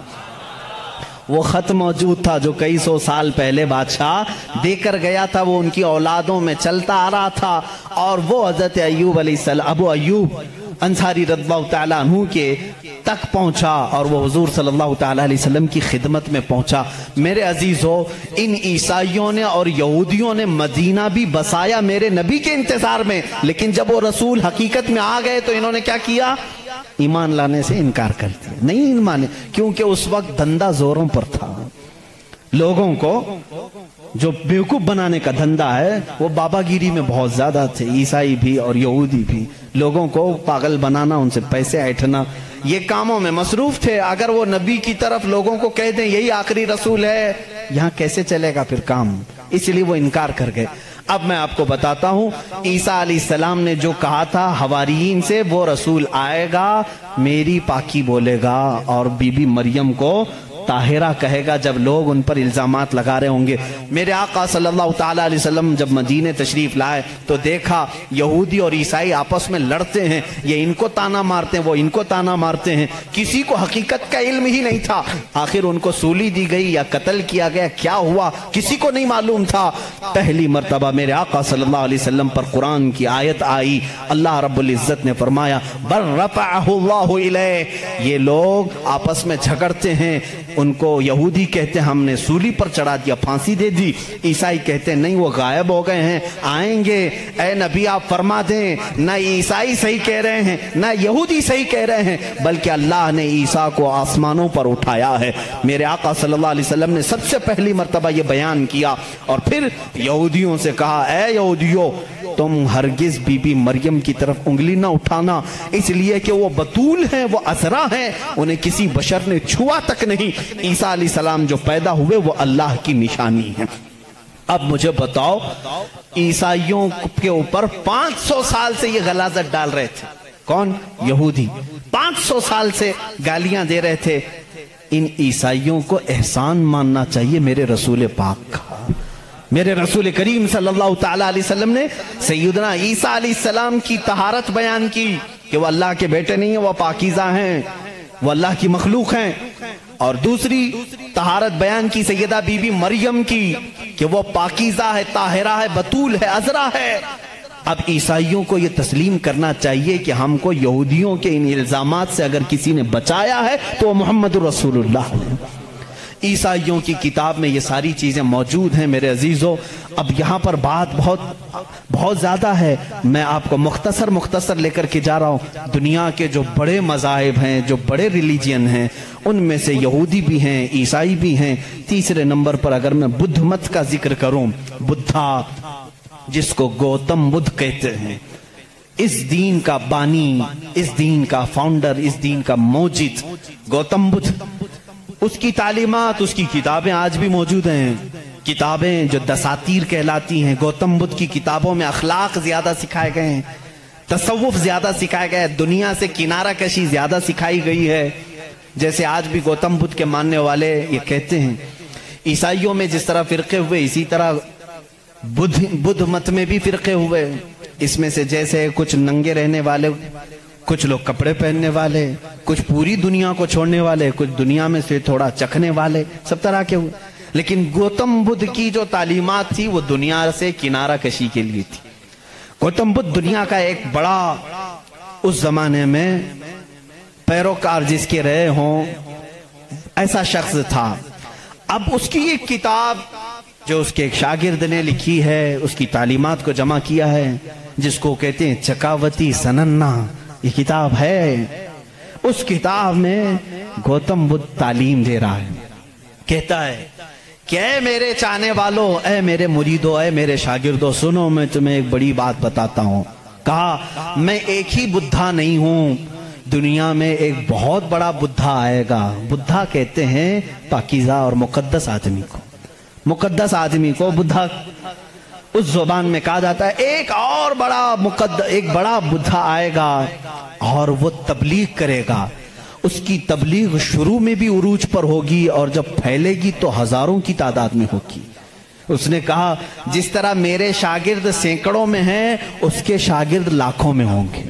وہ خط موجود تھا جو کئی سو سال پہلے بادشاہ دے کر گیا تھا۔ وہ ان کی اولادوں میں چلتا آ رہا تھا، اور وہ حضرت ایوب علیہ السلام، ابو ایوب انصاری رضی اللہ تعالیٰ عنہ کے تک پہنچا، اور وہ حضور صلی اللہ تعالیٰ علیہ وسلم کی خدمت میں پہنچا۔ میرے عزیزو، ان عیسائیوں نے اور یہودیوں نے مدینہ بھی بسایا میرے نبی کے انتظار میں، لیکن جب وہ رسول حقیقت میں آ گئے تو انہوں نے کیا کیا؟ ایمان لانے سے انکار کر دیا، نہیں مانے، کیونکہ اس وقت دھندا زوروں پر تھا۔ لوگوں کو جو بیوقوف بنانے کا دھندا ہے وہ بابا گیری میں بہت زیادہ تھے، عیسائی بھی اور یہودی بھی۔ لوگوں کو پاگل بنانا، ان سے پیسے ایٹھنا، یہ کاموں میں مصروف تھے۔ اگر وہ نبی کی طرف لوگوں کو کہہ دیں یہی آخری رسول ہے، یہاں کیسے چلے گا پھر کام؟ اس لیے وہ انکار کر گئے۔ اب میں آپ کو بتاتا ہوں، عیسیٰ علیہ السلام نے جو کہا تھا حواریین سے، وہ رسول آئے گا، میری پاکی بولے گا، اور بی بی مریم کو طاہرہ کہے گا جب لوگ ان پر الزامات لگا رہے ہوں گے۔ میرے آقا صلی اللہ تعالیٰ علیہ وسلم جب مدینے تشریف لائے تو دیکھا یہودی اور عیسائی آپس میں لڑتے ہیں، یہ ان کو تانا مارتے ہیں، وہ ان کو تانا مارتے ہیں، کسی کو حقیقت کا علم ہی نہیں تھا۔ آخر ان کو سولی دی گئی یا قتل کیا گیا، کیا ہوا کسی کو نہیں معلوم تھا۔ پہلی مرتبہ میرے آقا صلی اللہ علیہ وسلم پر قرآن کی آیت آئی، اللہ رب العزت نے فرمایا بل رفعہ اللہ الیہ۔ یہ لوگ آپس میں جھگڑتے ہیں، ان کو یہودی کہتے ہیں ہم نے سولی پر چڑھا دیا، پھانسی دے دی، عیسائی کہتے ہیں نہیں وہ غائب ہو گئے ہیں، آئیں گے، اے نبی آپ فرما دیں نہ عیسائی صحیح کہہ رہے ہیں نہ یہودی صحیح کہہ رہے ہیں، بلکہ اللہ نے عیسیٰ کو آسمانوں پر اٹھایا ہے۔ میرے آقا صلی اللہ علیہ وسلم نے سب سے پہلی مرتبہ یہ بیان کیا، اور پھر یہودیوں سے کہا اے یہودیوں تم ہرگز بی بی مریم کی طرف انگلی نہ اٹھانا، اس لیے کہ وہ بتول ہیں، وہ عذرا ہیں، انہیں کسی بشر نے چھوا تک نہیں۔ عیسیٰ علیہ السلام جو پیدا ہوئے وہ اللہ کی نشانی ہے۔ اب مجھے بتاؤ، عیسائیوں کے اوپر 500 سال سے یہ غلاظت ڈال رہے تھے، کون؟ یہودی 500 سال سے گالیاں دے رہے تھے. ان عیسائیوں کو احسان ماننا چاہیے میرے رسول پاک کا. میرے رسول کریم صلی اللہ تعالیٰ علیہ وسلم نے سیدنا عیسیٰ علیہ السلام کی طہارت بیان کی کہ وہ اللہ کے بیٹے نہیں ہیں، وہ پاکیزہ ہیں، وہ اللہ کی مخلوق ہیں. اور دوسری طہارت بیان کی سیدہ بی بی مریم کی کہ وہ پاکیزہ ہے، طاہرہ ہے، بطول ہے، عذرا ہے. اب عیسائیوں کو یہ تسلیم کرنا چاہیے کہ ہم کو یہودیوں کے ان الزامات سے اگر کسی نے بچایا ہے تو وہ محمد رسول اللہ ہے. عیسائیوں کی کتاب میں یہ ساری چیزیں موجود ہیں میرے عزیزوں. اب یہاں پر بات بہت زیادہ ہے، میں آپ کو مختصر لے کر کے جا رہا ہوں. دنیا کے جو بڑے مذاہب ہیں، جو بڑے ریلیجین ہیں، ان میں سے یہودی بھی ہیں، عیسائی بھی ہیں. تیسرے نمبر پر اگر میں بدھ مت کا ذکر کروں، بدھا جس کو گوتم بدھ کہتے ہیں، اس دین کا بانی، اس دین کا فاؤنڈر، اس دین کا موجد گوتم بدھ. اس کی تعلیمات، اس کی کتابیں آج بھی موجود ہیں. کتابیں جو دساتیر کہلاتی ہیں، گوتم بدھ کی کتابوں میں اخلاق زیادہ سکھائے گئے ہیں، تصوف زیادہ سکھائے گئے، دنیا سے کنارہ کشی زیادہ سکھائی گئی ہے. جیسے آج بھی گوتم بدھ کے ماننے والے یہ کہتے ہیں. عیسائیوں میں جس طرح فرقے ہوئے، اسی طرح بدھ مت میں بھی فرقے ہوئے. اس میں سے جیسے کچھ ننگے رہنے والے، کچھ لوگ کپڑے پہننے والے، کچھ پوری دنیا کو چھوڑنے والے، کچھ دنیا میں سے تھوڑا چکھنے والے، سب طرح کے ہوئے. لیکن گوتم بدھ کی جو تعلیمات تھی وہ دنیا سے کنارہ کشی کے لیے تھی. گوتم بدھ دنیا کا ایک بڑا اس زمانے میں پیروکار جس کے رہے ہوں ایسا شخص تھا. اب اس کی ایک کتاب جو اس کے ایک شاگرد نے لکھی ہے، اس کی تعلیمات کو جمع کیا ہے، جس کو کہتے ہیں چکاوتی سننا، یہ کتاب ہے. اس کتاب میں گوتم بدھ تعلیم دے رہا ہے. کہتا ہے کہ اے میرے چاہنے والوں، اے میرے مریدوں، اے میرے شاگردوں، سنو میں تمہیں ایک بڑی بات بتاتا ہوں. کہا میں ایک ہی بدھا نہیں ہوں، دنیا میں ایک بہت بڑا بدھا آئے گا. بدھا کہتے ہیں پاکیزہ اور مقدس آدمی کو. مقدس آدمی کو بدھا اس زبان میں کہا جاتا ہے. ایک اور ایک بڑا بدھا آئے گا اور وہ تبلیغ کرے گا. اس کی تبلیغ شروع میں بھی عروج پر ہوگی اور جب پھیلے گی تو ہزاروں کی تعداد میں ہوگی. اس نے کہا جس طرح میرے شاگرد سینکڑوں میں ہیں، اس کے شاگرد لاکھوں میں ہوں گے.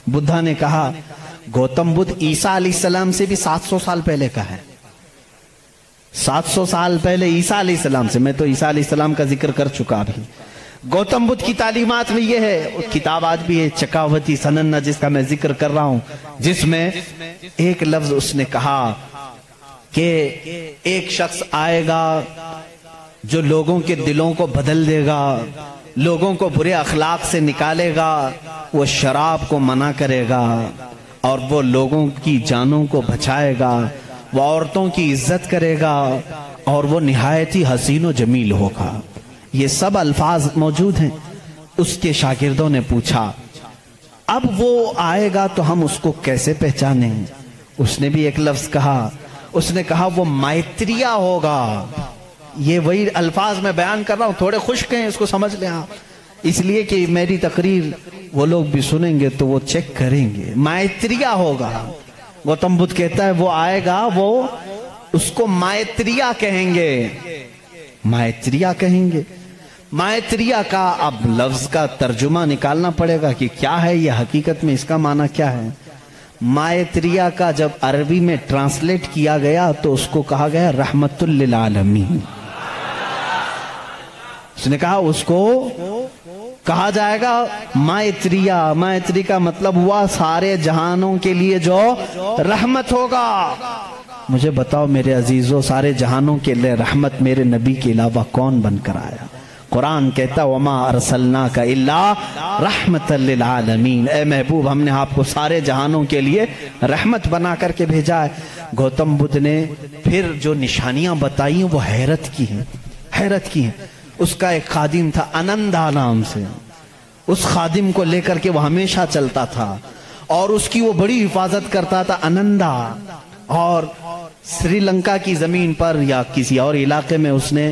بدھا نے کہا گوتم بدھ عیسیٰ علیہ السلام سے بھی 700 سال پہلے کا ہے. 700 سال پہلے عیسیٰ علیہ السلام سے. میں تو عیسیٰ علیہ السلام کا ذکر کر چکا بھی. گوتم بدھ کی تعلیمات میں یہ ہے. کتاب آج بھی ہے چکاوتی سننا جس کا میں ذکر کر رہا ہوں، جس میں ایک لفظ اس نے کہا کہ ایک شخص آئے گا جو لوگوں کے دلوں کو بدل دے گا، لوگوں کو برے اخلاق سے نکالے گا، وہ شراب کو منع کرے گا اور وہ لوگوں کی جانوں کو بچائے گا، وہ عورتوں کی عزت کرے گا اور وہ نہایت ہی حسین و جمیل ہوگا. یہ سب الفاظ موجود ہیں. اس کے شاگردوں نے پوچھا اب وہ آئے گا تو ہم اس کو کیسے پہچانیں؟ اس نے بھی ایک لفظ کہا. اس نے کہا وہ مائتریہ ہوگا. یہ وہی الفاظ میں بیان کر رہا ہوں، تھوڑے خشک ہیں، اس کو سمجھ لیں آپ، اس لیے کہ میری تقریر وہ لوگ بھی سنیں گے تو وہ چیک کریں گے. مائتریہ ہوگا. گوتم بدھ کہتا ہے وہ آئے گا، وہ اس کو مائتریہ کہیں گے. مائتریہ کہیں گے. مائتریہ کا اب لفظ کا ترجمہ نکالنا پڑے گا کہ کیا ہے یہ، حقیقت میں اس کا معنی کیا ہے. مائتریہ کا جب عربی میں ٹرانسلیٹ کیا گیا تو اس کو کہا گیا رحمت للعالمین. اس نے کہا اس کو کہا جائے گا مائتریہ. مائتری کا مطلب ہوا سارے جہانوں کے لیے جو رحمت ہوگا. مجھے بتاؤ میرے عزیزوں، سارے جہانوں کے لیے رحمت میرے نبی کے علاوہ کون بن کر آیا؟ قرآن کہتا وما ارسلناک الا رحمت للعالمین. اے محبوب ہم نے آپ کو سارے جہانوں کے لیے رحمت بنا کر کے بھیجا ہے. گوتم بدھ نے پھر جو نشانیاں بتائی ہیں وہ حیرت کی ہیں، حیرت کی ہیں. اس کا ایک خادم تھا انندا نام سے. اس خادم کو لے کر کے وہ ہمیشہ چلتا تھا اور اس کی وہ بڑی حفاظت کرتا تھا انندا. اور سری لنکا کی زمین پر یا کسی اور علاقے میں اس نے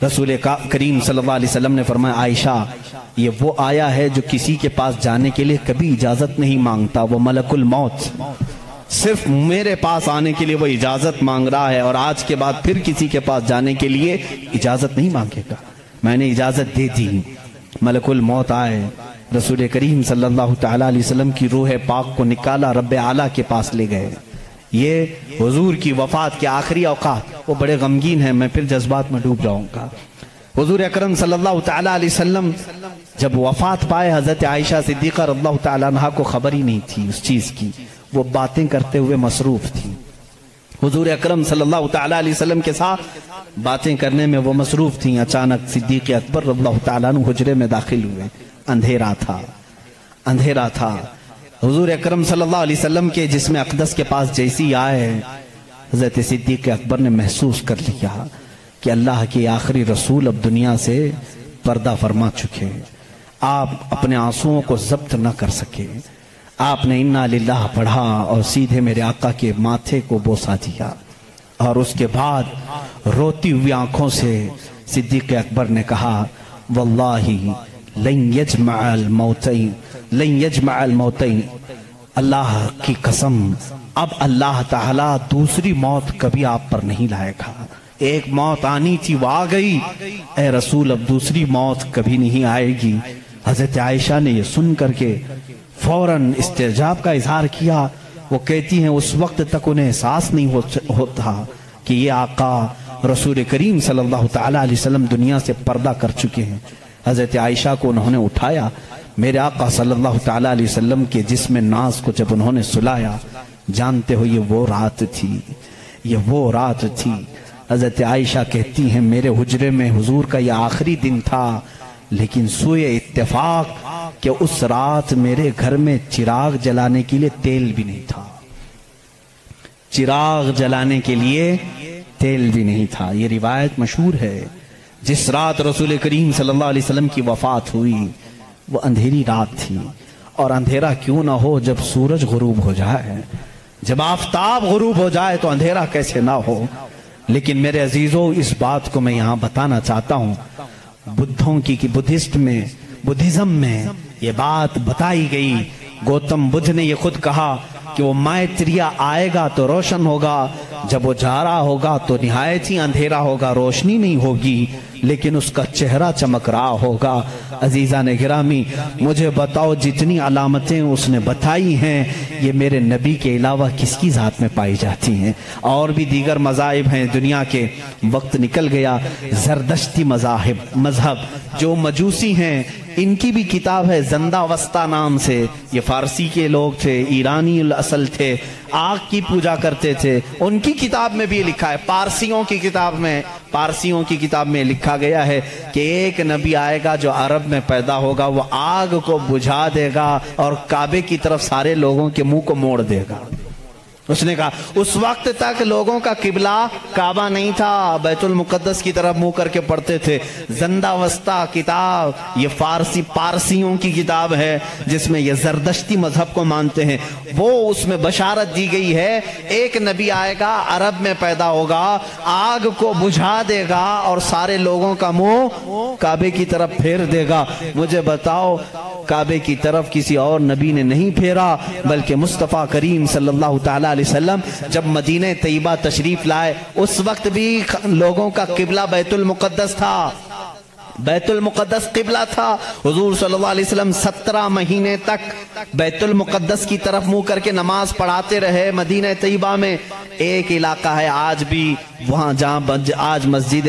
رسول کریم صلی اللہ علیہ وسلم نے فرمایا عائشہ یہ وہ آیا ہے جو کسی کے پاس جانے کے لیے کبھی اجازت نہیں مانگتا، وہ ملک الموت صرف میرے پاس آنے کے لیے وہ اجازت مانگ رہا ہے، اور آج کے بعد پھر کسی کے پاس جانے کے لیے اجازت نہیں مانگے گا۔ میں نے اجازت دے دی، ملک الموت آئے، رسول کریم صلی اللہ تعالیٰ علیہ وسلم کی روح پاک کو نکالا، رب اعلیٰ کے پاس لے گئے۔ یہ حضور کی وفات کے آخری اوقات، وہ بڑے غمگین ہیں، میں پھر جذبات میں ڈوب جاؤں گا۔ حضور اکرم صلی اللہ تعالیٰ علیہ وسلم جب وفات پائے، حضرت عائشہ صدیقہ رضی اللہ تعالیٰ عنہا کو خبر ہی نہیں تھی اس چیز کی، وہ باتیں کرتے ہوئے مصروف تھی۔ حضور اکرم صلی اللہ تعالیٰ علیہ وسلم کے ساتھ باتیں کرنے میں وہ مصروف تھیں۔ اچانک صدیق اکبر رضی اللہ تعالیٰ عنہ حجرے میں داخل ہوئے، اندھیرا تھا۔ حضور اکرم صلی اللہ علیہ وسلم کے جسم اقدس کے پاس جیسی آئے، حضرت صدیق اکبر نے محسوس کر لیا کہ اللہ کے آخری رسول اب دنیا سے پردہ فرما چکے۔ آپ اپنے آنسوؤں کو ضبط نہ کر سکے، آپ نے انا للہ پڑھا اور سیدھے میرے آقا کے ماتھے کو بوسہ دیا، اور اس کے بعد روتی ہوئی آنکھوں سے صدیق اکبر نے کہا واللہ لن یجمع الموتین، اللہ کی قسم اب اللہ تعالیٰ دوسری موت کبھی آپ پر نہیں لائے گا۔ ایک موت آنی تھی وہ آ گئی، اے رسول اب دوسری موت کبھی نہیں آئے گی۔ حضرت عائشہ نے یہ سن کر کے فوراً استعجاب کا اظہار کیا۔ وہ کہتی ہیں اس وقت تک انہیں احساس نہیں ہوتا کہ یہ آقا رسول کریم صلی اللہ تعالیٰ علیہ وسلم دنیا سے پردہ کر چکے ہیں۔ حضرت عائشہ کو انہوں نے اٹھایا، میرے آقا صلی اللہ تعالیٰ علیہ وسلم کے جسم ناز کو جب انہوں نے سلایا، جانتے ہو یہ وہ رات تھی۔ حضرت عائشہ کہتی ہیں میرے حجرے میں حضور کا یہ آخری دن تھا، لیکن سوئے اتفاق کہ اس رات میرے گھر میں چراغ جلانے کے لیے تیل بھی نہیں تھا۔ چراغ جلانے کے لیے تیل بھی نہیں تھا۔ یہ روایت مشہور ہے۔ جس رات رسول کریم صلی اللہ علیہ وسلم کی وفات ہوئی وہ اندھیری رات تھی، اور اندھیرا کیوں نہ ہو جب سورج غروب ہو جائے، جب آفتاب غروب ہو جائے تو اندھیرا کیسے نہ ہو۔ لیکن میرے عزیزوں اس بات کو میں یہاں بتانا چاہتا ہوں، بدھزم میں یہ بات بتائی گئی۔ گوتم بدھ نے یہ خود کہا کہ وہ مائتریہ آئے گا تو روشن ہوگا، جب وہ جا رہا ہوگا تو نہایت ہی اندھیرا ہوگا، روشنی نہیں ہوگی، لیکن اس کا چہرہ چمک رہا ہوگا۔ عزیزان گرامی مجھے بتاؤ جتنی علامتیں اس نے بتائی ہیں یہ میرے نبی کے علاوہ کس کی ذات میں پائی جاتی ہیں؟ اور بھی دیگر مذاہب ہیں دنیا کے، وقت نکل گیا۔ زردشتی مذہب جو مجوسی ہیں ان کی بھی کتاب ہے زندہ وسطہ نام سے، یہ فارسی کے لوگ تھے، ایرانی الاصل تھے، آگ کی پوجا کرتے تھے۔ ان کی کتاب میں بھی لکھا ہے، پارسیوں کی کتاب میں لکھا گیا ہے کہ ایک نبی آئے گا جو عرب میں پیدا ہوگا، وہ آگ کو بجھا دے گا اور کعبے کی طرف سارے لوگوں کے منہ کو موڑ دے گا۔ اس نے کہا اس وقت تک لوگوں کا قبلہ کعبہ نہیں تھا، بیت المقدس کی طرف منہ کر کے پڑھتے تھے۔ زندہ وسطہ کتاب یہ پارسیوں کی کتاب ہے جس میں یہ زردشتی مذہب کو مانتے ہیں۔ وہ اس میں بشارت دی گئی ہے ایک نبی آئے گا، عرب میں پیدا ہوگا، آگ کو بجھا دے گا اور سارے لوگوں کا منہ کعبے کی طرف پھیر دے گا۔ مجھے بتاؤ کعبے کی طرف کسی اور نبی نے نہیں پھیرا، بلکہ مصطفیٰ کریم صلی اللہ تعالیٰ علیہ وسلم جب مدینہ طیبہ تشریف لائے اس وقت بھی لوگوں کا قبلہ بیت المقدس تھا، بیت المقدس قبلہ تھا۔ حضور صلی اللہ علیہ وسلم 17 مہینے تک بیت المقدس کی طرف منہ کر کے نماز پڑھاتے رہے۔ مدینہ طیبہ میں ایک علاقہ ہے آج بھی، وہاں جہاں آج مسجد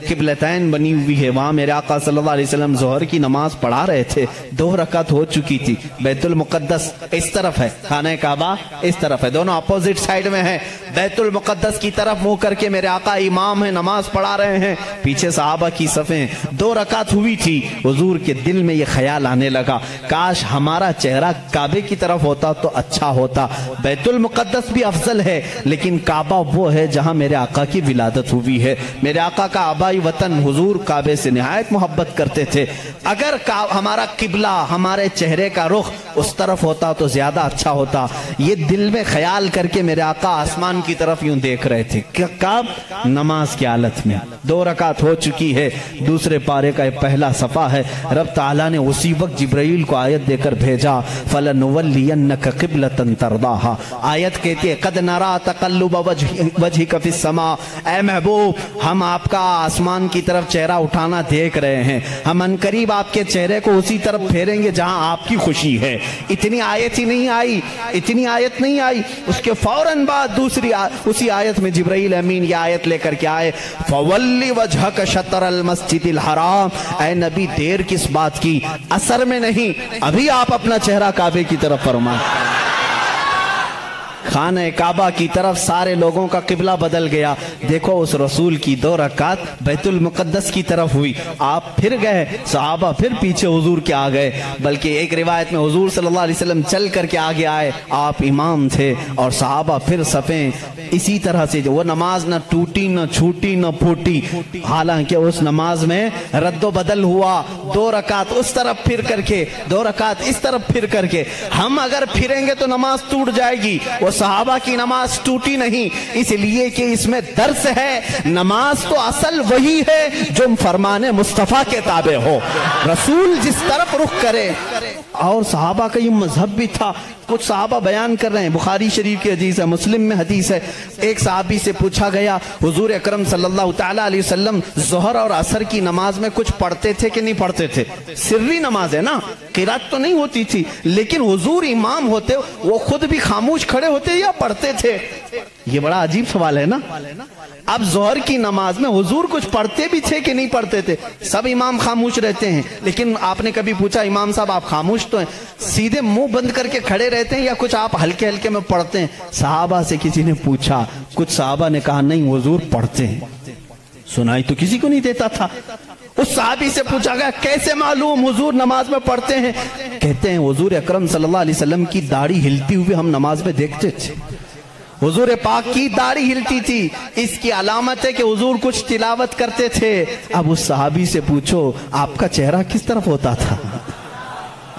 قبلتین بنی ہوئی ہے، وہاں میرے آقا صلی اللہ علیہ وسلم ظہر کی نماز پڑھا رہے تھے، 2 رکعت ہو چکی تھی۔ بیت المقدس اس طرف ہے، خانہ کعبہ اس طرف ہے، دونوں اپوزٹ سائیڈ میں ہیں۔ بیت المقدس کی طرف منہ کر کے میرے آقا امام ہیں، نماز پڑھا رہے ہیں، پیچھے صحابہ کی صفیں، 2 رکعت ہوئی تھی۔ حضور کے دل میں یہ خیال آنے لگا کاش ہمارا چہرہ کعبے کی طرف ہوتا تو اچھا ہوتا۔ بیت المقدس بھی افضل ہے، لیکن کعبہ وہ ہے جہاں میرے آقا کی ولادت ہوئی ہے۔ میرے آقا کا آبائی وطن، حضور کعبے سے نہایت محبت کرتے تھے۔ اگر ہمارا قبلہ، ہمارے چہرے کا رخ اس طرف ہوتا تو زیادہ اچھا ہوتا۔ یہ دل میں خیال کر کے میرے آقا آسمان کی طرف یوں دیکھ رہے تھے. کب؟ نماز کی حالت میں. 2 رکعت ہو چکی ہے, دوسرے پارے کا پہلا صفحہ ہے. رب تعالیٰ نے اسی وقت جبرائیل کو آیت دے کر بھیجا, فَلَنُوَلِّيَنَّكَ قِبْلَةً تَرْضَاهَا. آیت کہتی ہے قَدْ نَرَا تَقَلُّبَ وَجْهِكَ فِي السَّمَاءِ. اے محبوب, ہم آپ کا آسمان کی طرف چہرہ اٹھانا دیکھ رہے ہیں, ہم انقریب آپ کے چہرے کو اسی طرف پھیریں گے جہاں آپ کی خوشی ہے. اتنی آیت ہی نہیں آئی, اتنی آیت نہیں آئی, اس کے فوراً بعد دوسری اسی آیت میں جبرائیل امین یہ آیت لے کر کے آئے, فَوَلِّ وَجْهَكَ شَطْرَ الْمَسْجِدِ الْحَرَامِ. اے نبی دیر کس بات کی, اثر میں نہیں, ابھی آپ اپنا چہرہ کعبے کی طرف فرمائیں. خانہ کعبہ کی طرف سارے لوگوں کا قبلہ بدل گیا. دیکھو اس رسول کی 2 رکعت بیت المقدس کی طرف ہوئی, آپ پھر گئے, صحابہ پھر پیچھے حضور کے آ گئے. بلکہ ایک روایت میں حضور صلی اللہ علیہ وسلم چل کر کے آگے آئے, آپ امام تھے اور صحابہ پھر صفیں اسی طرح سے. وہ نماز نہ ٹوٹی نہ چھوٹی نہ پھوٹی, حالانکہ اس نماز میں رد و بدل ہوا. 2 رکعت اس طرف پھر کر کے, 2 رکعت اس طرف پھر کر کے. ہم اگر پھریں گے تو نماز ٹوٹ جائے گی, وہ صحابہ کی نماز ٹوٹی نہیں, اس لیے کہ اس میں درس ہے. نماز تو اصل وہی ہے جو فرمان مصطفیٰ کے تابع ہو, رسول جس طرف رخ کرے. اور صحابہ کا یہ مذہب بھی تھا. کچھ صحابہ بیان کر رہے ہیں, بخاری شریف کی حدیث ہے, مسلم میں حدیث ہے. ایک صحابی سے پوچھا گیا, حضور اکرم صلی اللہ تعالیٰ علیہ وسلم ظہر اور عصر کی نماز میں کچھ پڑھتے تھے کہ نہیں پڑھتے تھے؟ سری نماز ہے نا, قرات تو نہیں ہوتی تھی, لیکن حضور امام ہوتے, وہ خود بھی خاموش کھڑے ہوتے یا پڑھتے تھے؟ یہ بڑا عجیب سوال ہے نا. اب ظہر کی نماز میں حضور کچھ پڑھتے بھی تھے کہ نہیں پڑھتے تھے؟ سب امام خاموش رہتے ہیں, لیکن آپ نے کبھی پوچھا امام صاحب آپ خاموش تو ہیں, سیدھے منہ بند کر کے کھڑے رہتے ہیں یا کچھ آپ ہلکے ہلکے میں پڑھتے ہیں؟ صحابہ سے کسی نے پوچھا, کچھ صحابہ نے کہا نہیں حضور پڑھتے ہیں. سنائی تو کسی کو نہیں دیتا تھا. اس صحابی سے پوچھا گیا کیسے معلوم حضور نماز میں پڑھتے ہیں؟ کہتے ہیں حضور اکرم صلی اللہ علیہ وسلم کی داڑھی ہلتی ہوئی ہم نماز میں دیکھتے تھے. حضور پاک کی داڑھی ہلتی تھی, اس کی علامت ہے کہ حضور کچھ تلاوت کرتے تھے. اب اس صحابی سے پوچھو آپ کا چہرہ کس طرف ہوتا تھا؟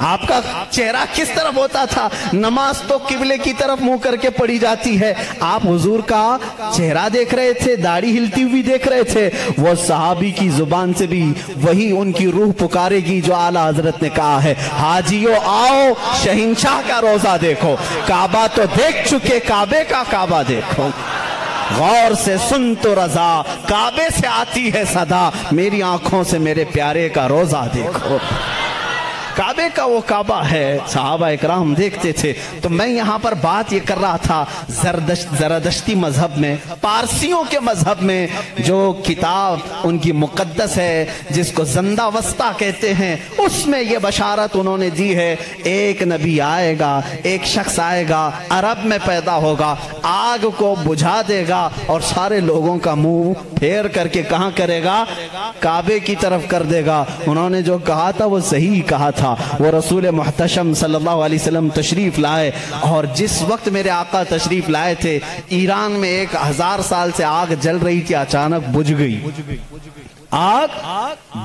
آپ کا چہرہ کس طرف ہوتا تھا؟ نماز تو قبلے کی طرف منہ کر کے پڑھی جاتی ہے, آپ حضور کا چہرہ دیکھ رہے تھے, داڑھی ہلتی ہوئی دیکھ رہے تھے. وہ صحابی کی زبان سے بھی وہی ان کی روح پکارے گی جو اعلیٰ حضرت نے کہا ہے, حاجیو آؤ شہنشاہ کا روزہ دیکھو, کعبہ تو دیکھ چکے, کعبے کا کعبہ دیکھو. غور سے سن تو رضا, کعبے سے آتی ہے صدا, میری آنکھوں سے میرے پیارے کا روزہ دیکھو. کعبے کا وہ کعبہ ہے, صحابہ اکرام دیکھتے تھے. تو میں یہاں پر بات یہ کر رہا تھا, زردشتی مذہب میں, پارسیوں کے مذہب میں جو کتاب ان کی مقدس ہے جس کو زندہ وسطہ کہتے ہیں, اس میں یہ بشارت انہوں نے دی ہے, ایک نبی آئے گا, ایک شخص آئے گا, عرب میں پیدا ہوگا, آگ کو بجھا دے گا اور سارے لوگوں کا منہ پھیر کر کے کہاں کرے گا؟ کعبے کی طرف کر دے گا. انہوں نے جو کہا تھا وہ صحیح کہا تھا. وہ رسول محتشم صلی اللہ علیہ وسلم تشریف لائے, اور جس وقت میرے آقا تشریف لائے تھے ایران میں 1000 سال سے آگ جل رہی تھی, اچانک بجھ گئی. آگ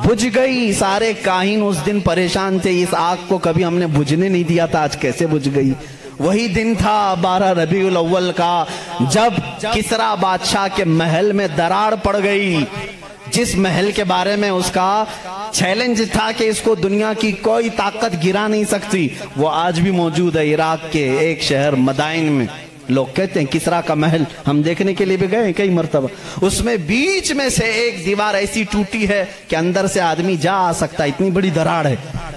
بجھ گئی. سارے کاہن اس دن پریشان تھے, اس آگ کو کبھی ہم نے بجھنے نہیں دیا تھا, آج کیسے بجھ گئی؟ وہی دن تھا 12 ربیع الاول کا, جب کسریٰ بادشاہ کے محل میں دراڑ پڑ گئی. جس محل کے بارے میں اس کا چیلنج تھا کہ اس کو دنیا کی کوئی طاقت گرا نہیں سکتی, وہ آج بھی موجود ہے عراق کے ایک شہر مدائن میں. لوگ کہتے ہیں کسریٰ کا محل, ہم دیکھنے کے لیے بھی گئے کئی مرتبہ. اس میں بیچ میں سے ایک دیوار ایسی ٹوٹی ہے کہ اندر سے آدمی جا آ سکتا, اتنی بڑی دراڑ ہے.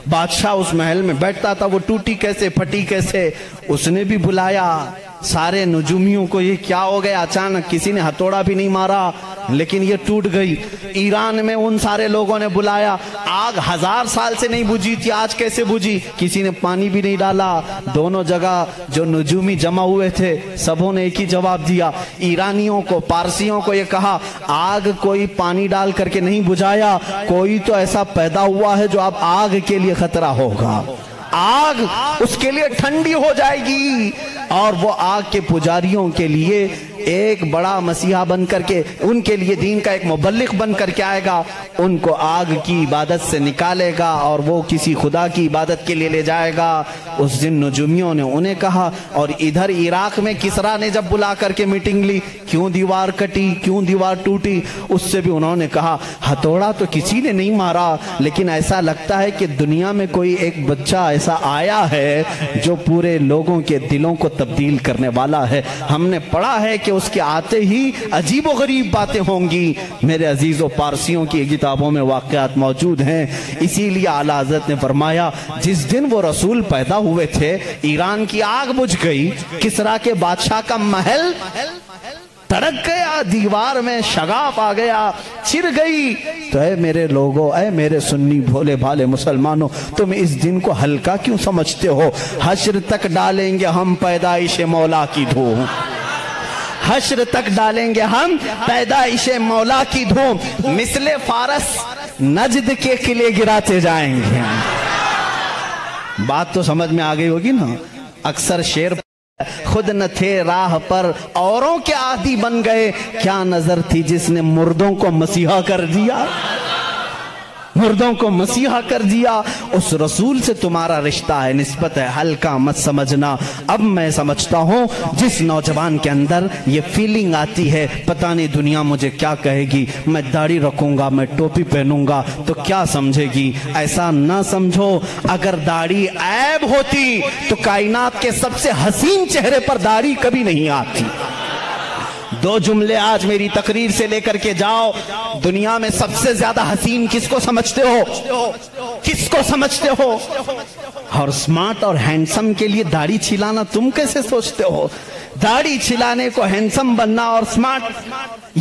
بادشاہ اس محل میں بیٹھتا تھا, وہ ٹوٹی کیسے, پھٹی کیسے. اس نے بھی بلایا سارے نجومیوں کو, یہ کیا ہو گیا اچانک؟ کسی نے ہتھوڑا بھی نہیں مارا لیکن یہ ٹوٹ گئی. ایران میں ان سارے لوگوں نے بلایا, آگ 1000 سال سے نہیں بجھی تھی, آج کیسے بجھی؟ کسی نے پانی بھی نہیں ڈالا. دونوں جگہ جو نجومی جمع ہوئے تھے سبوں نے ایک ہی جواب دیا. ایرانیوں کو, پارسیوں کو یہ کہا, آگ کوئی پانی ڈال کر کے نہیں بجھایا, کوئی تو ایسا پیدا ہوا ہے جو اب آگ کے لیے خطرہ ہوگا, آگ اس کے لیے ٹھنڈی ہو جائے گی, اور وہ آگ کے پجاریوں کے لیے ایک بڑا مسیحا بن کر کے ان کے لیے دین کا ایک مبلغ بن کر کے آئے گا، ان کو آگ کی عبادت سے نکالے گا اور وہ کسی خدا کی عبادت کے لیے لے جائے گا۔ اس دن نجومیوں نے انہیں کہا، اور ادھر عراق میں کسرا نے جب بلا کر کے میٹنگ لی، کیوں دیوار کٹی، کیوں دیوار ٹوٹی، اس سے بھی انہوں نے کہا ہتھوڑا تو کسی نے نہیں مارا، لیکن ایسا لگتا ہے کہ دنیا میں کوئی ایک بچہ ایسا آیا ہے جو پورے لوگوں کے دلوں کو تبدیل کرنے والا ہے۔ ہم نے پڑھا ہے کہ اس کے آتے ہی عجیب و غریب باتیں ہوں گی۔ میرے عزیزوں، پارسیوں کی کتابوں میں واقعات موجود ہیں، اسی لیے اعلیٰ حضرت نے فرمایا جس دن وہ رسول پیدا ہوئے تھے ایران کی آگ بجھ گئی، کسرا کے بادشاہ کا محل تڑک گیا، دیوار میں شگاف آ گیا، چر گئی۔ تو اے میرے لوگوں، اے میرے سنی بھولے بھالے مسلمانوں، تم اس دن کو ہلکا کیوں سمجھتے ہو؟ حشر تک ڈالیں گے ہم پیدائش مولا کی دھوم، حشر تک ڈالیں گے ہم پیدائش مولا کی دھوم، مثل فارس نجد کے قلعے گراتے جائیں گے۔ بات تو سمجھ میں آ گئی ہوگی نا؟ اکثر شعر خود نہ تھے راہ پر اوروں کے عادی بن گئے، کیا نظر تھی جس نے مردوں کو مسیحا کر دیا، مردوں کو مسیحا کر دیا۔ اس رسول سے تمہارا رشتہ ہے، نسبت ہے، ہلکا مت سمجھنا۔ اب میں سمجھتا ہوں جس نوجوان کے اندر یہ فیلنگ آتی ہے پتہ نہیں دنیا مجھے کیا کہے گی، میں داڑھی رکھوں گا، میں ٹوپی پہنوں گا تو کیا سمجھے گی، ایسا نہ سمجھو۔ اگر داڑھی عیب ہوتی تو کائنات کے سب سے حسین چہرے پر داڑھی کبھی نہیں آتی۔ دو جملے آج میری تقریر سے لے کر کے جاؤ۔ دنیا میں سب سے زیادہ حسین کس کو سمجھتے ہو؟ کس کو سمجھتے ہو؟ اور سمارٹ اور ہینڈسم کے لیے داڑھی چھلانا تم کیسے سوچتے ہو؟ داڑھی چھلانے کو ہینڈسم بننا اور سمارٹ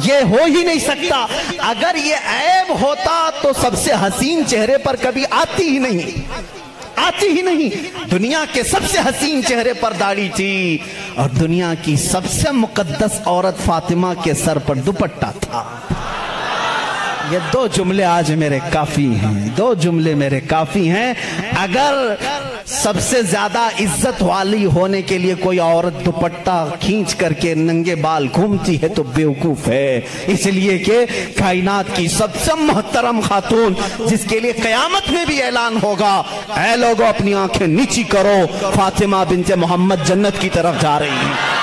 یہ ہو ہی نہیں سکتا۔ اگر یہ عیب ہوتا تو سب سے حسین چہرے پر کبھی آتی ہی نہیں، آتی ہی نہیں۔ دنیا کے سب سے حسین چہرے پر داڑھی تھی، اور دنیا کی سب سے مقدس عورت فاطمہ کے سر پر دوپٹہ تھا۔ یہ دو جملے آج میرے کافی ہیں، دو جملے میرے کافی ہیں۔ اگر سب سے زیادہ عزت والی ہونے کے لیے کوئی عورت دوپٹہ کھینچ کر کے ننگے بال گھومتی ہے تو بیوقوف ہے، اس لیے کہ کائنات کی سب سے محترم خاتون جس کے لیے قیامت میں بھی اعلان ہوگا اے لوگوں اپنی آنکھیں نیچی کرو، فاطمہ بنت محمد جنت کی طرف جا رہی ہیں۔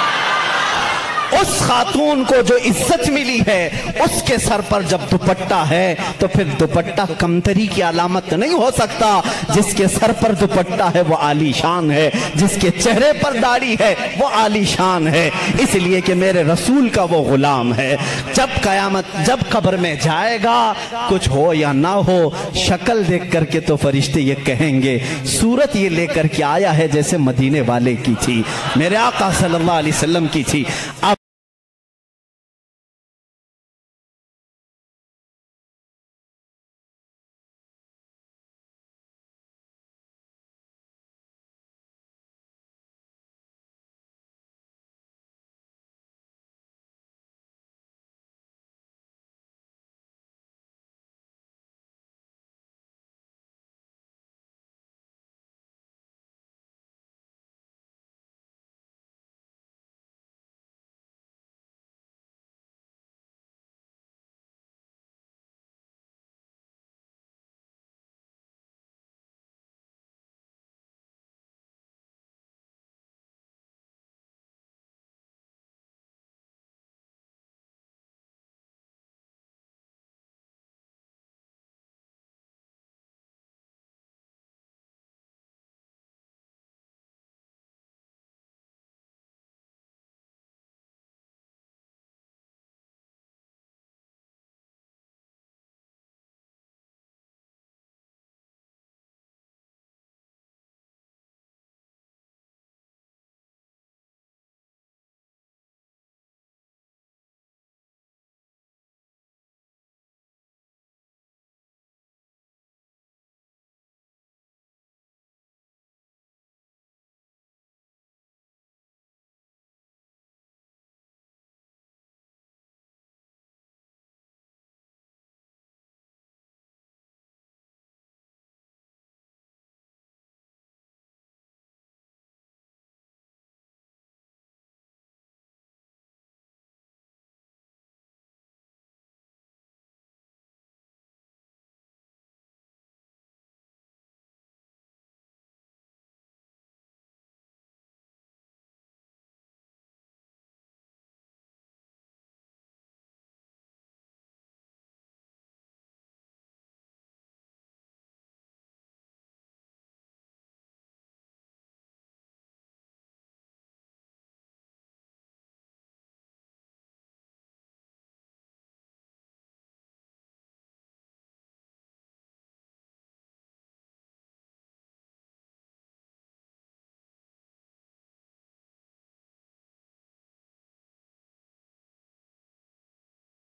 اس خاتون کو جو عزت ملی ہے اس کے سر پر جب دوپٹہ ہے تو پھر دوپٹہ کمتری کی علامت نہیں ہو سکتا۔ جس کے سر پر دوپٹہ ہے وہ عالی شان ہے، جس کے چہرے پر داڑھی ہے وہ عالی شان ہے، اس لیے کہ میرے رسول کا وہ غلام ہے۔ جب قیامت، جب قبر میں جائے گا کچھ ہو یا نہ ہو، شکل دیکھ کر کے تو فرشتے یہ کہیں گے صورت یہ لے کر کے آیا ہے جیسے مدینے والے کی تھی، میرے آقا صلی اللہ علیہ وسلم کی تھی۔ اب